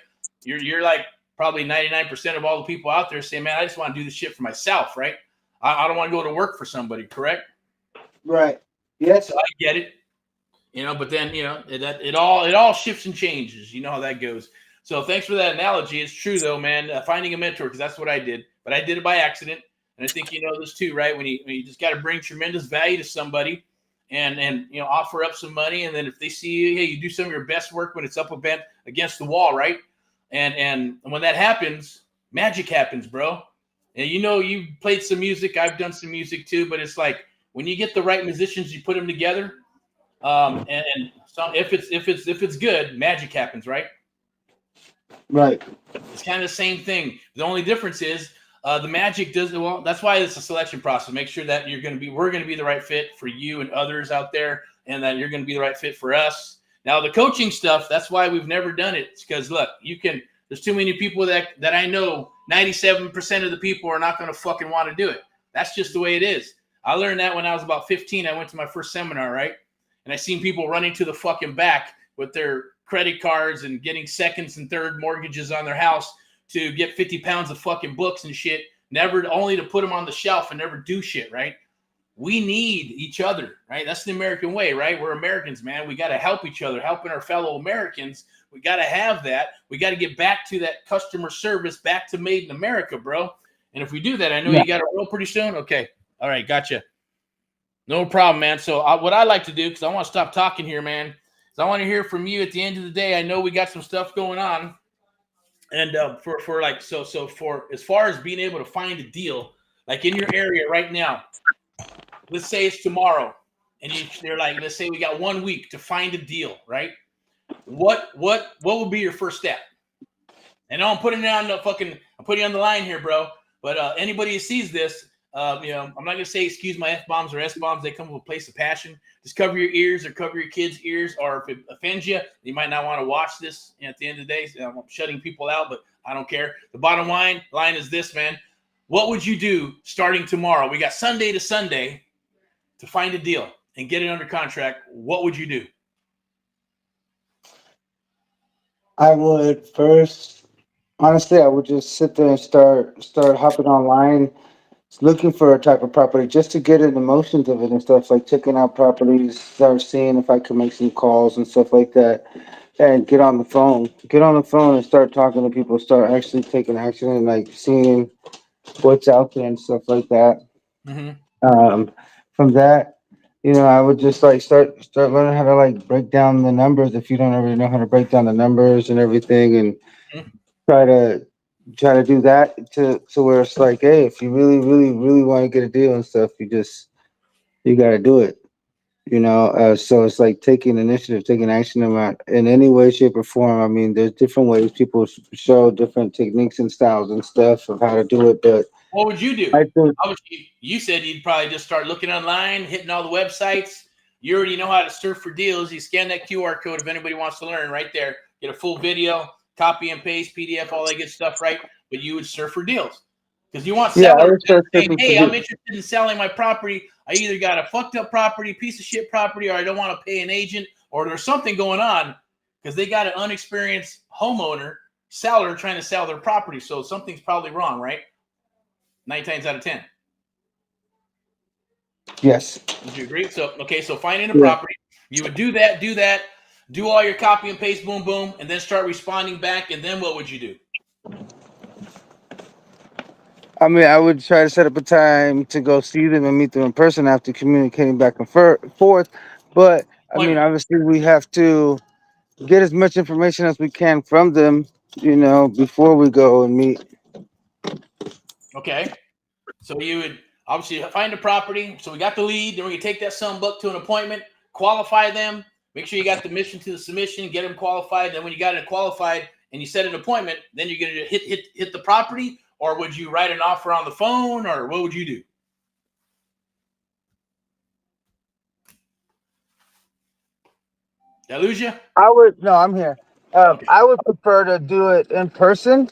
You're like probably 99% of all the people out there say, man, I just want to do this shit for myself, right? I don't want to go to work for somebody, correct? Right. Yes. So I get it. You know, but then, you know, it all shifts and changes. You know how that goes. So thanks for that analogy. It's true, though, man. Finding a mentor, because that's what I did. But I did it by accident. And I think you know this, too, right? When you just got to bring tremendous value to somebody and you know, offer up some money. And then if they see you, hey, you do some of your best work when it's up against the wall, right? And when that happens, magic happens, bro. And you know, you played some music. I've done some music, too. But it's like when you get the right musicians, you put them together. And so if it's good, magic happens, right? Right. It's kind of the same thing. The only difference is the magic doesn't. Well, that's why it's a selection process. Make sure that we're going to be the right fit for you and others out there, and that you're going to be the right fit for us. Now, the coaching stuff, that's why we've never done it. It's because look, there's too many people that I know. 97% of the people are not going to fucking want to do it. That's just the way it is. I learned that when I was about 15. I went to my first seminar, right? And I seen people running to the fucking back with their credit cards and getting seconds and third mortgages on their house to get 50 pounds of fucking books and shit, only to put them on the shelf and never do shit, right? We need each other, right? That's the American way, right? We're Americans, man. We got to help each other, helping our fellow Americans. We got to have that. We got to get back to that customer service, back to made in America, bro. And if we do that, I know you got to roll pretty soon. Okay. All right. Gotcha. No problem, man. So what I like to do, because I want to stop talking here, man, is I want to hear from you at the end of the day. I know we got some stuff going on. And for as far as being able to find a deal, like in your area right now, let's say it's tomorrow, and they're like, let's say we got 1 week to find a deal, right? What would be your first step? And I'm putting you on the line here, bro. But anybody who sees this, you know, I'm not gonna say excuse my F-bombs or S-bombs. They come from a place of passion. Just cover your ears or cover your kids' ears, or if it offends you, you might not want to watch this. You know, at the end of the day, I'm shutting people out, but I don't care. The bottom line is this, man. What would you do starting tomorrow? We got Sunday to Sunday to find a deal and get it under contract. What would you do? I would first, honestly, I would just sit there and start hopping online, looking for a type of property just to get in the motions of it and stuff, like checking out properties, start seeing if I could make some calls and stuff like that, and get on the phone and start talking to people, start actually taking action and like seeing what's out there and stuff like that. From that, you know, I would just like start learning how to like break down the numbers if you don't already know how to break down the numbers and everything, and try to do that to where it's like, hey, if you really want to get a deal and stuff, you got to do it, you know. So it's like taking initiative, taking action in any way, shape, or form. I mean, there's different ways people show different techniques and styles and stuff of how to do it, but what would you do? I think you said you'd probably just start looking online, hitting all the websites. You already know how to surf for deals. You scan that QR code if anybody wants to learn right there. Get a full video, copy and paste, PDF, all that good stuff, right? But you would surf for deals because you want sellers saying, hey, I'm interested in selling my property. I either got a fucked up property, piece of shit property, or I don't want to pay an agent, or there's something going on because they got an unexperienced seller trying to sell their property. So something's probably wrong, right? 9 times out of 10. Yes. Would you agree? So finding a property, You would do that, do all your copy and paste, boom, boom, and then start responding back. And then what would you do? I mean, I would try to set up a time to go see them and meet them in person after communicating back and forth. But I mean, Appointment. obviously, we have to get as much information as we can from them, before we go and meet. Okay. So you would obviously find a property. So we got the lead. Then we can take that son book to an appointment, qualify them, make sure you got the mission to the submission, get them qualified. Then when you got it qualified and you set an appointment, then you're going to hit the property, or would you write an offer on the phone, or what would you do? Did I lose you? No, I'm here. Okay. I would prefer to do it in person,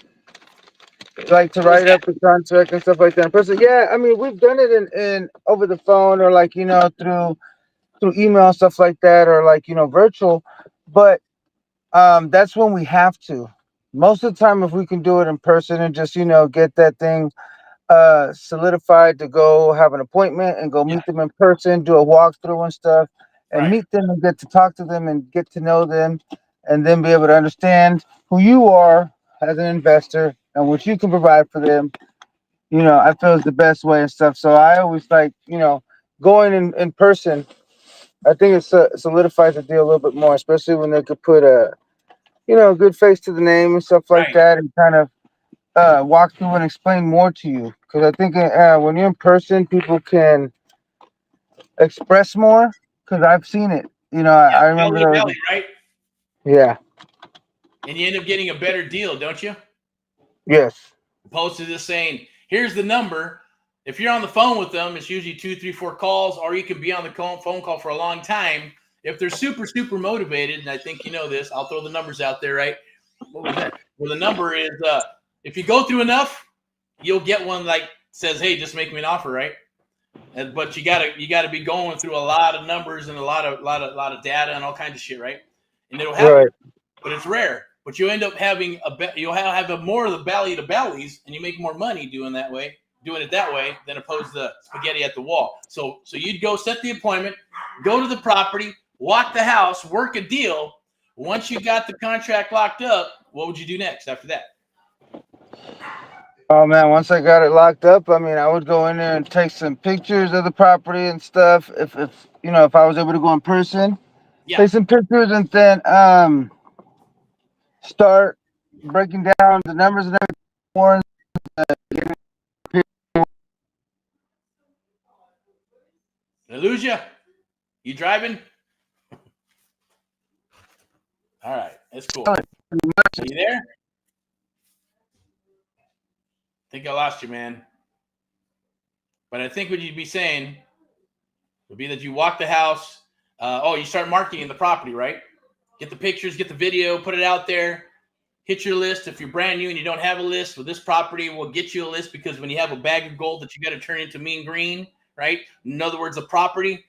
like to Where's write that? up the contract and stuff like that in person. Yeah, I mean, we've done it in over the phone or like, through email and stuff like that, or like, virtual. But that's when we have to. Most of the time, if we can do it in person and just, get that thing solidified to go have an appointment and go Yeah. meet them in person, do a walkthrough and stuff, and Right. meet them and get to talk to them and get to know them, and then be able to understand who you are as an investor and what you can provide for them. I feel is the best way and stuff. So I always like, going in person. I think it solidifies the deal a little bit more, especially when they could put a good face to the name and stuff like Right. that, and kind of walk through and explain more to you. Because I think when you're in person, people can express more. Because I've seen it. Yeah. I Belly remember to there belly, was, right? yeah, And you end up getting a better deal, don't you? yes, Opposed to just saying, here's the number. If you're on the phone with them, it's usually 2, 3, 4 calls, or you can be on the phone call for a long time. If they're super, super motivated, and I think you know this, I'll throw the numbers out there, right? What was that? Well, the number is if you go through enough, you'll get one like says, "Hey, just make me an offer," right? But you gotta be going through a lot of numbers and a lot of data and all kinds of shit, right? And it'll happen, right, but it's rare. But you end up having you'll have a more of the belly to bellies, and you make more money doing it that way than opposed to spaghetti at the wall. So you'd go set the appointment, go to the property, walk the house, work a deal. Once you got the contract locked up, what would you do next after that? Oh man, once I got it locked up, I mean, I would go in there and take some pictures of the property and stuff. If I was able to go in person, Yeah. take some pictures, and then start breaking down the numbers and everything more. Did I lose you? You driving? All right, that's cool. Are you there? I think I lost you, man. But I think what you'd be saying would be that you walk the house. You start marketing the property, right? Get the pictures, get the video, put it out there. Hit your list. If you're brand new and you don't have a list, well, this property will get you a list, because when you have a bag of gold that you got to turn into mean green, right? In other words, the property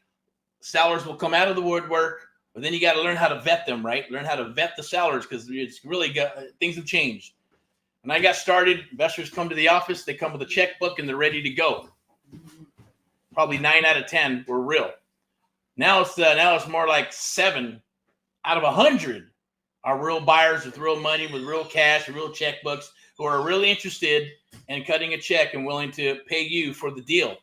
sellers will come out of the woodwork, but then you got to learn how to vet them, right? Learn how to vet the sellers, because it's really things have changed. When I got started, investors come to the office, they come with a checkbook and they're ready to go. Probably 9 out of 10 were real. Now it's more like 7 out of 100 are real buyers with real money, with real cash, real checkbooks, who are really interested in cutting a check and willing to pay you for the deal.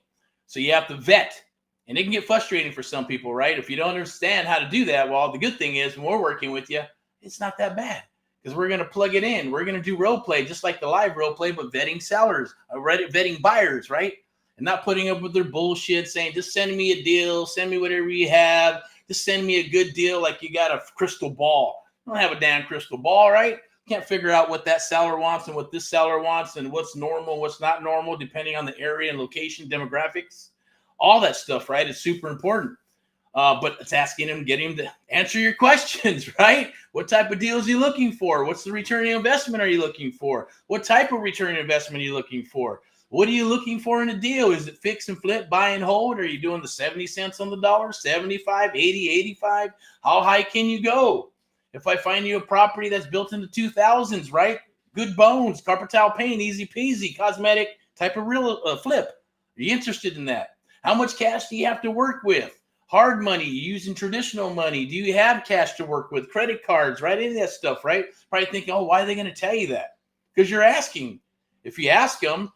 So you have to vet. And it can get frustrating for some people, right? If you don't understand how to do that, well, the good thing is when we're working with you, it's not that bad, because we're going to plug it in. We're going to do role play, just like the live role play, but vetting sellers, vetting buyers, right? And not putting up with their bullshit, saying, just send me a deal, send me whatever you have, just send me a good deal like you got a crystal ball. You don't have a damn crystal ball, right? You can't figure out what that seller wants and what this seller wants and what's normal, what's not normal, depending on the area and location, demographics. All that stuff, right, is super important. But it's asking him, getting him to answer your questions, right? What type of deals are you looking for? What's the return on investment are you looking for? What type of return on investment are you looking for? What are you looking for in a deal? Is it fix and flip, buy and hold? Are you doing the 70 cents on the dollar, 75, 80, 85? How high can you go? If I find you a property that's built in the 2000s, right? Good bones, carpet tile paint, easy peasy, cosmetic type of real flip. Are you interested in that? How much cash do you have to work with? hard money? You using traditional money? Do you have cash to work with? Credit cards, right? Any of that stuff, right? Probably thinking, oh, why are they going to tell you that? Because you're asking. If you ask them,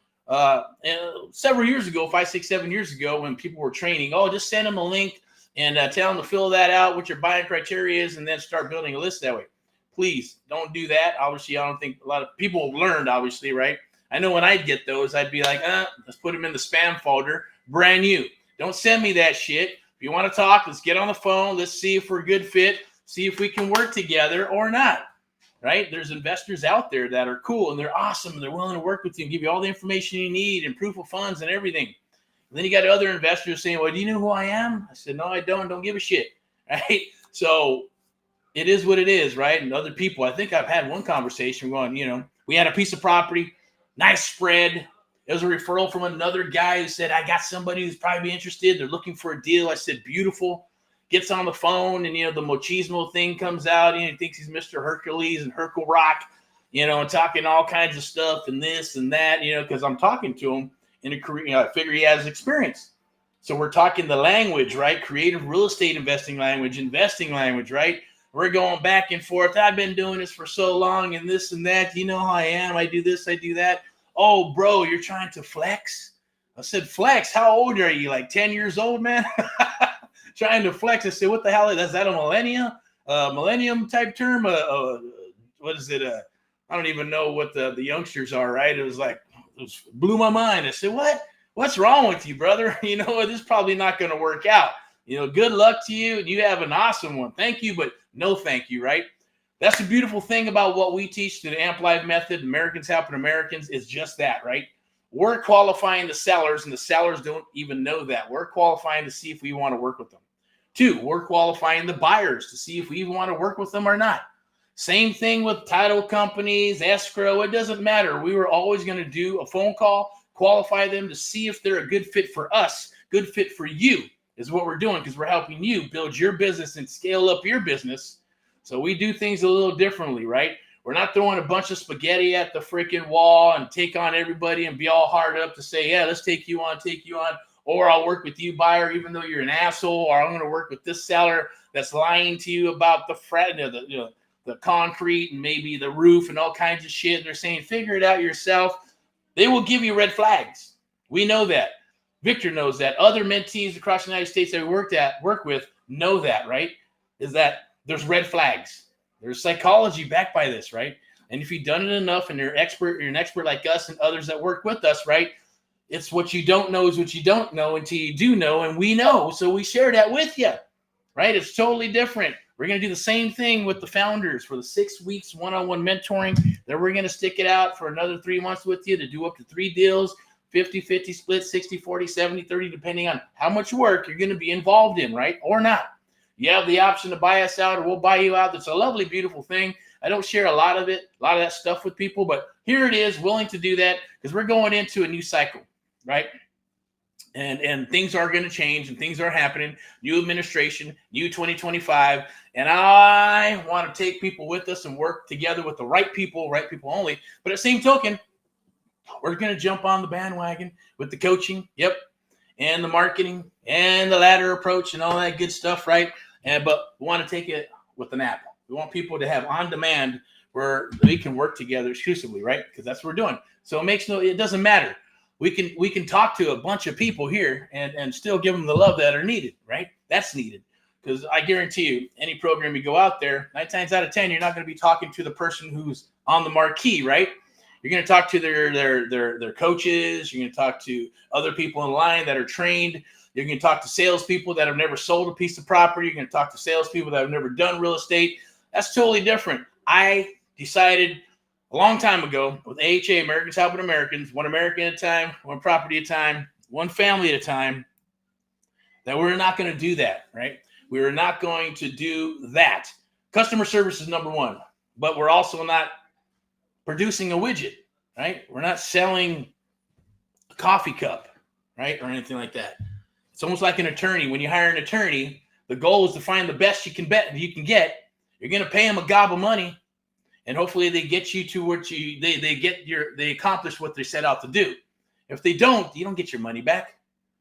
several years ago, 5, 6, 7 years ago, when people were training, oh, just send them a link and tell them to fill that out, what your buying criteria is, and then start building a list that way. Please don't do that. Obviously, I don't think a lot of people have learned, obviously, right? I know when I'd get those, I'd be like, let's put them in the spam folder, brand new. Don't send me that shit. If you want to talk, let's get on the phone. Let's see if we're a good fit, see if we can work together or not, right? There's investors out there that are cool and they're awesome and they're willing to work with you and give you all the information you need and proof of funds and everything. And then you got other investors saying, well, do you know who I am? I said, no, I don't. Don't give a shit, right? So it is what it is, right? And other people, I think I've had one conversation going, we had a piece of property, nice spread. It was a referral from another guy who said, I got somebody who's probably interested. They're looking for a deal. I said, beautiful. Gets on the phone and, the machismo thing comes out. He thinks he's Mr. Hercules and Hercule Rock, and talking all kinds of stuff and this and that, because I'm talking to him in a career. I figure he has experience. So we're talking the language, right? Creative real estate investing language, right? We're going back and forth. I've been doing this for so long and this and that. You know how I am. I do this, I do that. Oh, bro, you're trying to flex? I said, flex? How old are you? Like 10 years old, man? Trying to flex. I said, what the hell is that? A millennium type term? What is it? I don't even know what the youngsters are, right? It blew my mind. I said, what's wrong with you, brother? This is probably not going to work out. Good luck to you. And you have an awesome one. Thank you, but no thank you, right? That's the beautiful thing about what we teach through the AMP Live method. Americans helping Americans is just that, right? We're qualifying the sellers, and the sellers don't even know that. We're qualifying to see if we want to work with them. 2, we're qualifying the buyers to see if we even want to work with them or not. Same thing with title companies, escrow. It doesn't matter. We were always going to do a phone call, qualify them to see if they're a good fit for us, good fit for you is what we're doing, because we're helping you build your business and scale up your business. So we do things a little differently, right? We're not throwing a bunch of spaghetti at the freaking wall and take on everybody and be all hard up to say, yeah, let's take you on, or I'll work with you, buyer, even though you're an asshole, or I'm going to work with this seller that's lying to you about the concrete and maybe the roof and all kinds of shit. And they're saying, figure it out yourself. They will give you red flags. We know that. Victor knows that. Other mentees across the United States that we work with know that, right? Is that there's red flags. There's psychology backed by this, right? And if you've done it enough and you're an expert like us and others that work with us, right? It's what you don't know is what you don't know until you do know, and we know. So we share that with you, right? It's totally different. We're going to do the same thing with the founders for the 6 weeks one-on-one mentoring. Then we're going to stick it out for another 3 months with you to do up to 3 deals, 50-50 split, 60-40, 70-30, depending on how much work you're going to be involved in, right? Or not. You have the option to buy us out or we'll buy you out. It's a lovely, beautiful thing. I don't share a lot of that stuff with people, but here it is, willing to do that because we're going into a new cycle, right? And things are going to change and things are happening. New administration, new 2025. And I want to take people with us and work together with the right people only. But at the same token, we're going to jump on the bandwagon with the coaching, and the marketing and the ladder approach and all that good stuff, right? But we want to take it with an app. We want people to have on demand where we can work together exclusively, right? Because that's what we're doing. So it doesn't matter. We can talk to a bunch of people here and still give them the love that are needed, right? That's needed. Because I guarantee you, any program you go out there, 9 times out of 10, you're not going to be talking to the person who's on the marquee, right? You're going to talk to their coaches. You're going to talk to other people in line that are trained. You're going to talk to salespeople that have never sold a piece of property. You're going to talk to salespeople that have never done real estate. That's totally different. I decided a long time ago with AHA, Americans Helping Americans, one American at a time, one property at a time, one family at a time, that we're not going to do that, right? We're not going to do that. Customer service is number one, but we're also not producing a widget, right? We're not selling a coffee cup, right? Or anything like that. It's almost like an attorney. When you hire an attorney, the goal is to find the best you can get. You're going to pay them a gob of money, and hopefully they get you to what they accomplish what they set out to do. If they don't, you don't get your money back,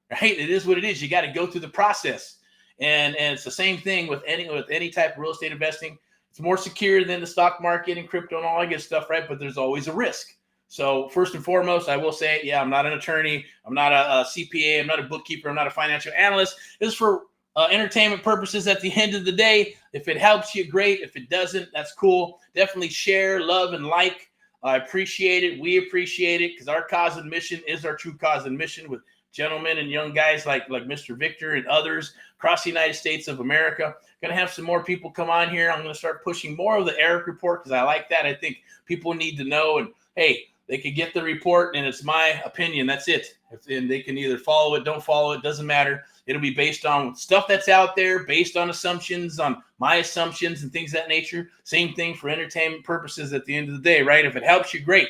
right? It is what it is. You got to go through the process. And it's the same thing with any type of real estate investing. It's more secure than the stock market and crypto and all that good stuff, right? But there's always a risk. So first and foremost, I will say, yeah, I'm not an attorney. I'm not a CPA. I'm not a bookkeeper. I'm not a financial analyst. This is for entertainment purposes at the end of the day. If it helps you, great. If it doesn't, that's cool. Definitely share, love, and like. I appreciate it. We appreciate it because our cause and mission is our true cause and mission with gentlemen and young guys like Mr. Victor and others across the United States of America. Going to have some more people come on here. I'm going to start pushing more of the Erick report because I like that. I think people need to know. And hey, they could get the report and it's my opinion. That's it. And they can either follow it, don't follow it. Doesn't matter. It'll be based on stuff that's out there, based on assumptions, on my assumptions and things of that nature. Same thing for entertainment purposes at the end of the day, right? If it helps you, great.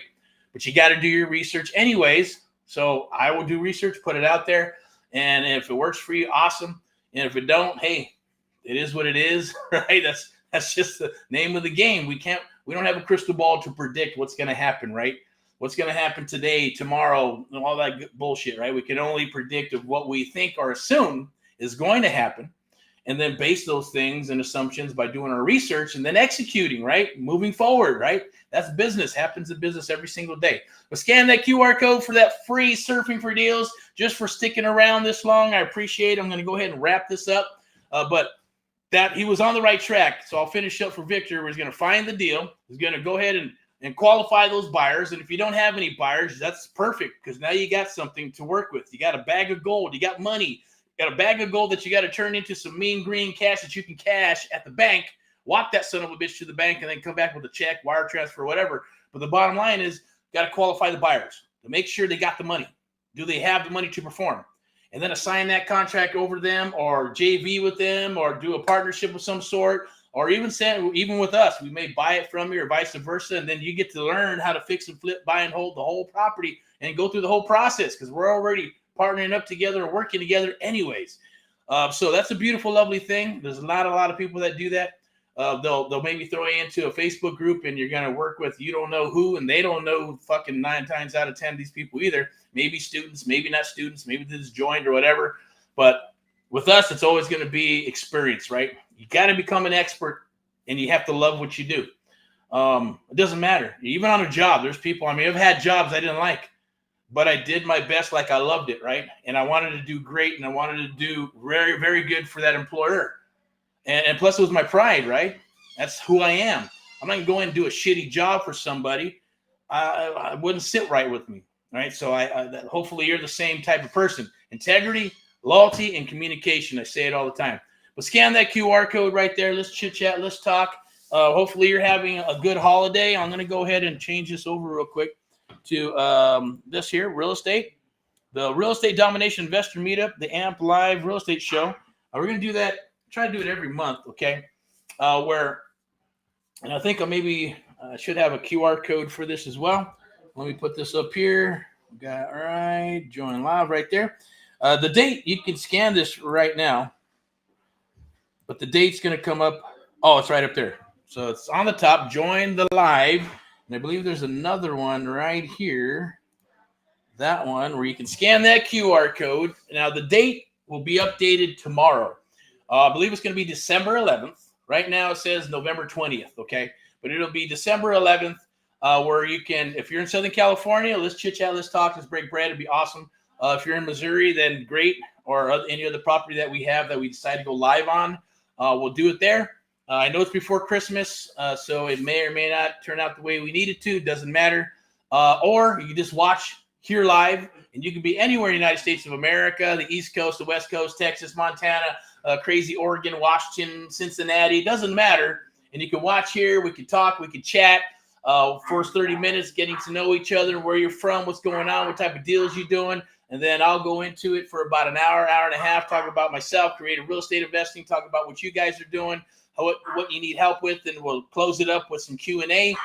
But you got to do your research anyways. So I will do research, put it out there. And if it works for you, awesome. And if it don't, hey, it is what it is, right? That's just the name of the game. We don't have a crystal ball to predict what's going to happen, right? What's going to happen today, tomorrow, and all that bullshit, right? We can only predict of what we think or assume is going to happen, and then base those things and assumptions by doing our research and then executing, right? Moving forward, right? That's business. Happens in business every single day. But scan that QR code for that free Surfing for Deals just for sticking around this long. I appreciate it. I'm going to go ahead and wrap this up. But that he was on the right track. So I'll finish up for Victor. He's going to find the deal. He's going to go ahead and qualify those buyers. And if you don't have any buyers, that's perfect because now you got something to work with. You got a bag of gold. You got money. You got a bag of gold that you got to turn into some mean green cash that you can cash at the bank. Walk that son of a bitch to the bank and then come back with a check, wire transfer, whatever. But the bottom line is you got to qualify the buyers to make sure they got the money. Do they have the money to perform? And then assign that contract over to them or JV with them or do a partnership of some sort. Or even with us, we may buy it from you or vice versa, and then you get to learn how to fix and flip, buy and hold the whole property and go through the whole process because we're already partnering up together and working together anyways. So that's a beautiful, lovely thing. There's a lot of people that do that. They'll maybe throw you into a Facebook group and you're going to work with you don't know who, and they don't know fucking 9 times out of 10 these people either. Maybe students, maybe not students, maybe they just joined or whatever. But with us, it's always going to be experience, right? You got to become an expert and you have to love what you do. It doesn't matter. Even on a job, there's people, I've had jobs I didn't like, but I did my best like I loved it, right? And I wanted to do great and I wanted to do very, very good for that employer. And plus it was my pride, right? That's who I am. I'm not going to go in and do a shitty job for somebody. I wouldn't sit right with me, right? So hopefully you're the same type of person. Integrity, loyalty, and communication. I say it all the time. But scan that QR code right there. Let's chit chat. Let's talk. Hopefully you're having a good holiday. I'm going to go ahead and change this over real quick to this here, real estate. The Real Estate Domination Investor Meetup, the AMP Live Real Estate Show. We're going to do that. Try to do it every month, okay? And I think I should have a QR code for this as well. Let me put this up here. Got all right. Join live right there. The date, you can scan this right now. But the date's going to come up. Oh, it's right up there. So it's on the top. Join the live. And I believe there's another one right here. That one where you can scan that QR code. Now, the date will be updated tomorrow. I believe it's going to be December 11th. Right now it says November 20th, okay? But it'll be December 11th where you can, if you're in Southern California, let's chit-chat, let's talk, let's break bread. It'd be awesome. If you're in Missouri, then great. Or any other property that we have that we decide to go live on. We'll do it there. I know it's before Christmas, so it may or may not turn out the way we need it to. Doesn't matter. Or you can just watch here live, and you can be anywhere in the United States of America, the East Coast, the West Coast, Texas, Montana, crazy Oregon, Washington, Cincinnati. It doesn't matter. And you can watch here. We can talk. We can chat. First 30 minutes, getting to know each other, where you're from, what's going on, what type of deals you're doing. And then I'll go into it for about an hour, hour and a half, talk about myself, creative real estate investing, talk about what you guys are doing, what you need help with, and we'll close it up with some Q&A.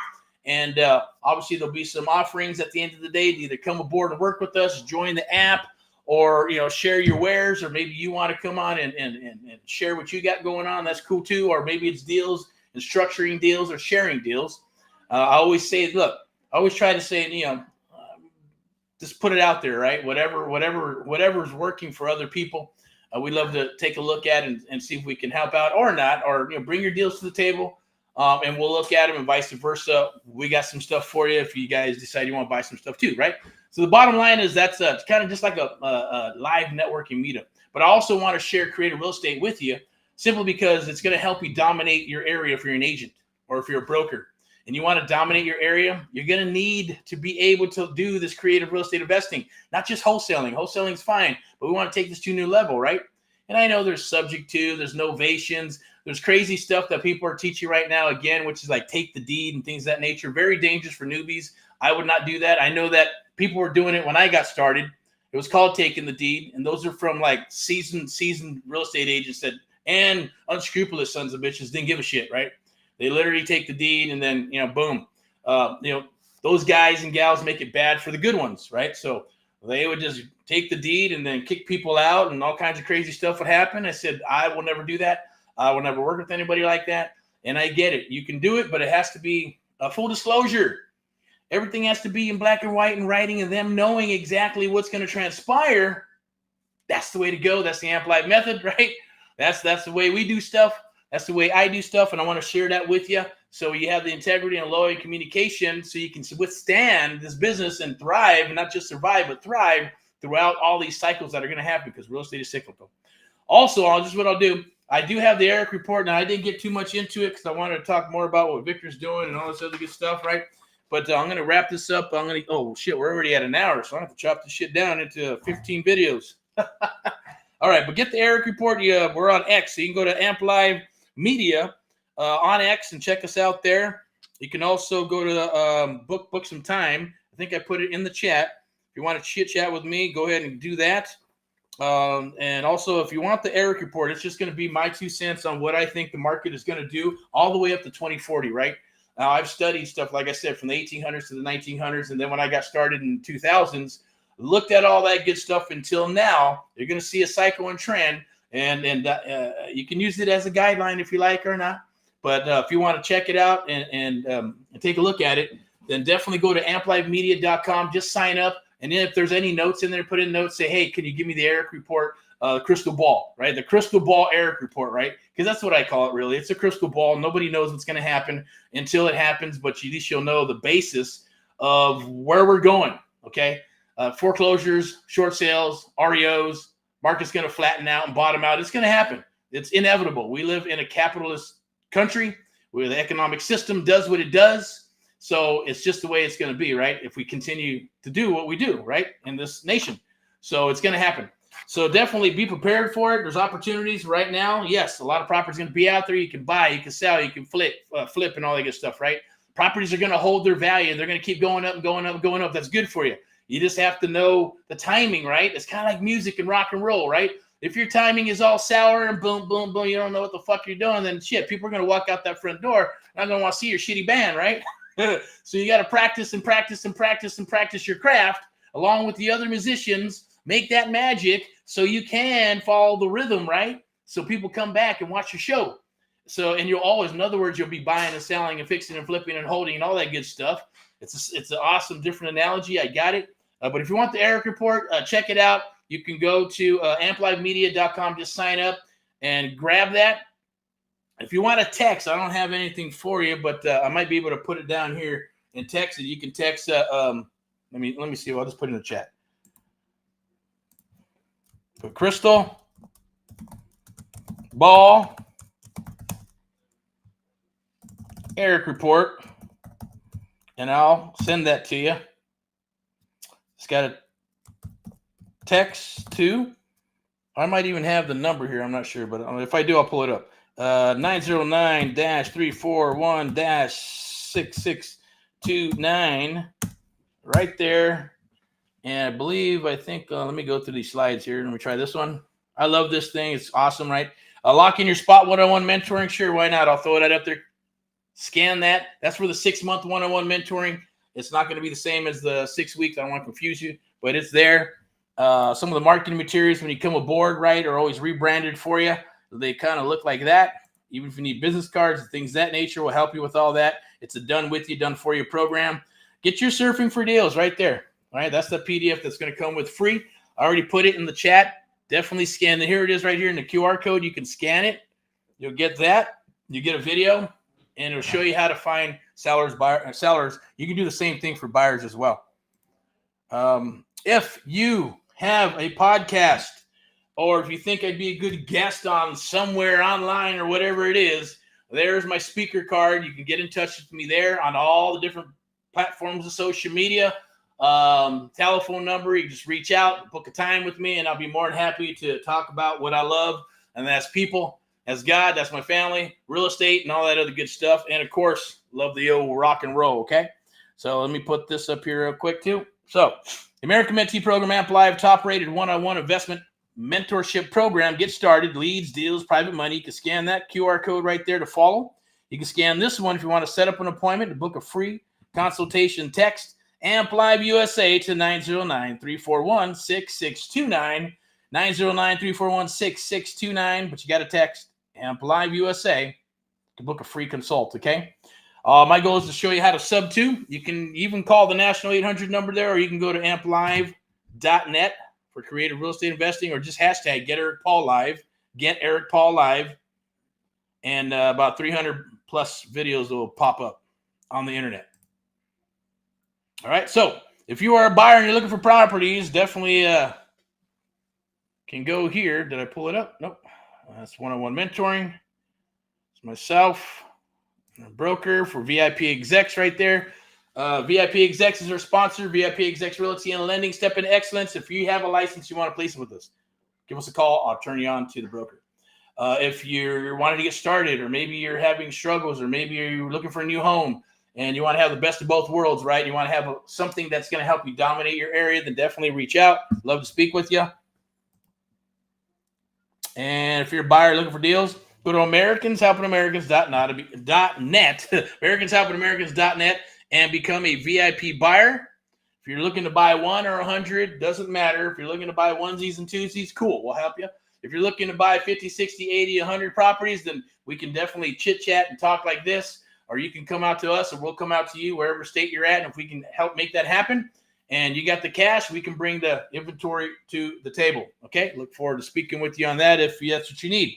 And obviously there'll be some offerings at the end of the day to either come aboard and work with us, join the app, or share your wares, or maybe you want to come on and share what you got going on. That's cool too. Or maybe it's deals and structuring deals or sharing deals. I always say, look, I always try to say, just put it out there, right? Whatever's working for other people. We'd love to take a look at and see if we can help out or not, or bring your deals to the table, and we'll look at them, and vice versa. We got some stuff for you if you guys decide you want to buy some stuff too, right? So the bottom line is that's it's kind of just like a live networking meetup. But I also want to share creative real estate with you, simply because it's going to help you dominate your area if you're an agent or if you're a broker. And you want to dominate your area, you're going to need to be able to do this creative real estate investing, not just wholesaling. Wholesaling is fine, but we want to take this to a new level, right? And I know there's subject to, there's novations, there's crazy stuff that people are teaching right now, again, which is like take the deed and things of that nature. Very dangerous for newbies. I would not do that. I know that people were doing it when I got started. It was called taking the deed, and those are from like seasoned real estate agents and unscrupulous sons of bitches didn't give a shit, right? They literally take the deed and then, boom. Those guys and gals make it bad for the good ones, right? So they would just take the deed and then kick people out, and all kinds of crazy stuff would happen. I said, I will never do that. I will never work with anybody like that. And I get it. You can do it, but it has to be a full disclosure. Everything has to be in black and white and writing, and them knowing exactly what's going to transpire. That's the way to go. That's the AMP Live method, right? That's the way we do stuff. That's the way I do stuff, and I want to share that with you so you have the integrity and loyal communication so you can withstand this business and thrive, and not just survive, but thrive throughout all these cycles that are going to happen, because real estate is cyclical. Also, what I'll do, I do have the Erick report. Now, I didn't get too much into it because I wanted to talk more about what Victor's doing and all this other good stuff, right? But I'm going to wrap this up. Oh, shit, we're already at an hour, so I have to chop this shit down into 15 videos. All right, but get the Erick report. We're on X, so you can go to AMP Live Media on X and check us out there. You can also go to book some time. I think I put it in the chat. If you want to chit chat with me, go ahead and do that. And also, if you want the Erick report, it's just going to be my 2 cents on what I think the market is going to do all the way up to 2040, right? Now, I've studied stuff, like I said, from the 1800s to the 1900s, and then when I got started in the 2000s, looked at all that good stuff until now. You're going to see a cycle and trend. And you can use it as a guideline if you like or not. But if you want to check it out and take a look at it, then definitely go to amplivemedia.com. Just sign up. And then if there's any notes in there, put in notes. Say, hey, can you give me the Erick report, crystal ball, right? The crystal ball Erick report, right? Because that's what I call it, really. It's a crystal ball. Nobody knows what's going to happen until it happens, but at least you'll know the basis of where we're going, okay? Foreclosures, short sales, REOs, market's going to flatten out and bottom out. It's going to happen. It's inevitable. We live in a capitalist country where the economic system does what it does. So it's just the way it's going to be, right? If we continue to do what we do, right, in this nation. So it's going to happen. So definitely be prepared for it. There's opportunities right now. Yes, a lot of property is going to be out there. You can buy, you can sell, you can flip and all that good stuff, right? Properties are going to hold their value. They're going to keep going up and going up and going up. That's good for you. You just have to know the timing, right? It's kind of like music and rock and roll, right? If your timing is all sour and boom, boom, boom, you don't know what the fuck you're doing, then shit, people are going to walk out that front door. Not going to want to see your shitty band, right? So you got to practice and practice and practice and practice your craft along with the other musicians. Make that magic so you can follow the rhythm, right? So people come back and watch your show. So, and you'll always, in other words, you'll be buying and selling and fixing and flipping and holding and all that good stuff. It's an awesome, different analogy. I got it. But if you want the Erick report, check it out. You can go to amplivemedia.com, just sign up and grab that. If you want to text, I don't have anything for you, but I might be able to put it down here and text it. You can text. Let me see. I'll just put it in the chat. Put Crystal Ball Erick report, and I'll send that to you. It's got a text to. I might even have the number here. I'm not sure, but if I do, I'll pull it up. 909-341-6629 right there. And I think, let me go through these slides here. Let me try this one. I love this thing. It's awesome, right? Lock in your spot one-on-one mentoring. Sure, why not? I'll throw that up there. Scan that. That's for the 6-month one-on-one mentoring. It's not going to be the same as the 6 weeks. I don't want to confuse you, but it's there. Some of the marketing materials when you come aboard, right, are always rebranded for you. They kind of look like that. Even if you need business cards and things of that nature, will help you with all that. It's a done with you, done for you program. Get your surfing for deals right there. All right, that's the PDF that's going to come with free. I already put it in the chat. definitely scan it. Here it is right here in the QR code. You can scan it. You'll get that. You get a video, and it'll show you how to find sellers. You can do the same thing for buyers as well. If you have a podcast, or if you think I'd be a good guest on somewhere online or whatever it is, there's my speaker card. You can get in touch with me there on all the different platforms of social media. Telephone number, you can just reach out, book a time with me, and I'll be more than happy to talk about what I love, and that's people, that's God, that's my family, real estate, and all that other good stuff. And of course, love the old rock and roll. Okay, so let me put this up here real quick too. So the American Mentee Program, AMP Live, top-rated one-on-one investment mentorship program. Get started. Leads, deals, private money. You can scan that QR code right there to follow. You can scan this one if you want to set up an appointment to book a free consultation. Text AMP Live USA to 909-341-6629. 909-341-6629. But you got to text AMP Live USA to book a free consult, okay? My goal is to show you how to Subto. You can even call the National 800 number there, or you can go to amplive.net for creative real estate investing, or just hashtag Get Erick Paul Live. Get Erick Paul Live. And about 300 plus videos will pop up on the internet. All right, so if you are a buyer and you're looking for properties, definitely can go here. Did I pull it up? Nope. That's one-on-one mentoring. It's myself, a broker for VIPeXecs right there. VIPeXecs is our sponsor. VIPeXecs Realty and Lending. Step into excellence. If you have a license, you want to place it with us, give us a call. I'll turn you on to the broker. If you're wanting to get started, or maybe you're having struggles, or maybe you're looking for a new home, and you want to have the best of both worlds, right? You want to have something that's going to help you dominate your area, then definitely reach out. Love to speak with you. And if you're a buyer looking for deals, go to AmericansHelpingAmericans.net, AmericansHelpingAmericans.net, and become a VIP buyer. If you're looking to buy 1 or 100, doesn't matter. If you're looking to buy onesies and twosies, cool, we'll help you. If you're looking to buy 50, 60, 80, 100 properties, then we can definitely chit-chat and talk like this. Or you can come out to us, or we'll come out to you wherever state you're at. And if we can help make that happen, and you got the cash, we can bring the inventory to the table. Okay, look forward to speaking with you on that if that's what you need.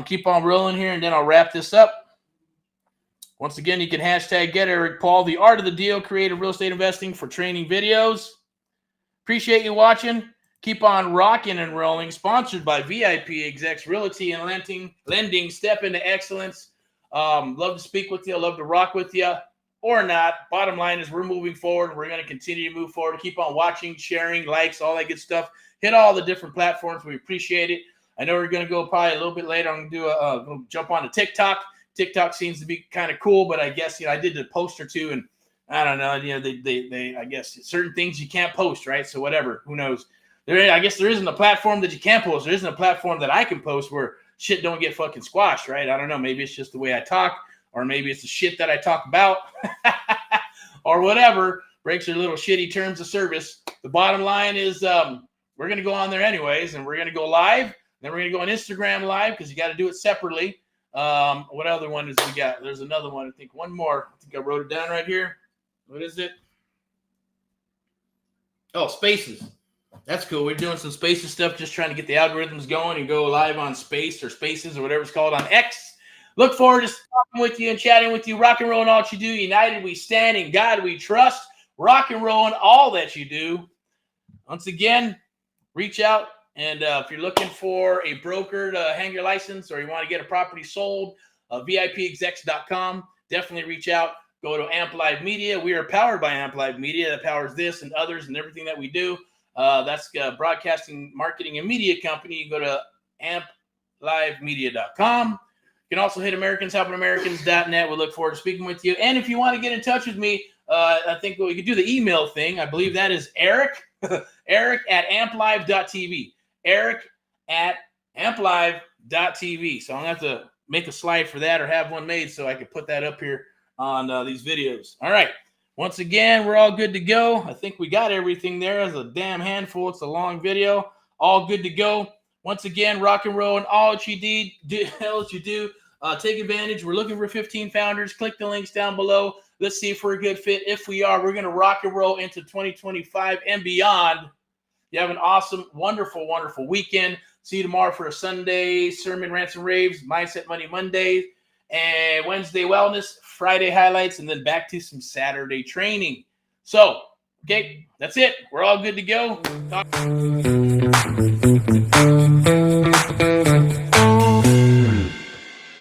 Keep on rolling here, and then I'll wrap this up. Once again, you can hashtag Get Erick Paul, the art of the deal, creative real estate investing for training videos. Appreciate you watching. Keep on rocking and rolling. Sponsored by VIPeXecs Realty and Lending. Step into excellence. Love to speak with you. Love to rock with you, or not. Bottom line is we're moving forward. We're going to continue to move forward. Keep on watching, sharing, likes, all that good stuff. Hit all the different platforms. We appreciate it. I know we're going to go probably a little bit later. I'm going to do jump on to TikTok. TikTok seems to be kind of cool, but I guess I did a post or two, and I don't know. They I guess certain things you can't post, right? So whatever. Who knows? I guess there isn't a platform that you can't post. There isn't a platform that I can post where shit don't get fucking squashed, right? I don't know. Maybe it's just the way I talk, or maybe it's the shit that I talk about, or whatever. Breaks your little shitty terms of service. The bottom line is we're going to go on there anyways, and we're going to go live. Then we're going to go on Instagram live, because you got to do it separately. What other one is we got? There's another one. I think one more. I think I wrote it down right here. What is it? Oh, Spaces. That's cool. We're doing some Spaces stuff, just trying to get the algorithms going and go live on Space or Spaces or whatever it's called on X. Look forward to talking with you and chatting with you. Rock and roll in all that you do. United we stand. In God we trust. Rock and roll in all that you do. Once again, reach out. And if you're looking for a broker to hang your license, or you want to get a property sold, VIPeXecs.com. Definitely reach out. Go to AMP Live Media. We are powered by AMP Live Media. That powers this and others and everything that we do. That's broadcasting, marketing, and media company. You go to amplivemedia.com. You can also hit AmericansHelpingAmericans.net. We look forward to speaking with you. And if you want to get in touch with me, I think we could do the email thing. I believe that is Erick, Erick at amplive.tv. Erick at amplive.tv. So I'm going to have to make a slide for that, or have one made so I can put that up here on these videos. All right. Once again, we're all good to go. I think we got everything there. It's a damn handful. It's a long video. All good to go. Once again, rock and roll and all that you do. Take advantage. We're looking for 15 founders. Click the links down below. Let's see if we're a good fit. If we are, we're going to rock and roll into 2025 and beyond. You have an awesome, wonderful, wonderful weekend. See you tomorrow for a Sunday sermon, rants and raves, Mindset Money Mondays, and Wednesday wellness, Friday highlights, and then back to some Saturday training. So, okay, that's it. We're all good to go.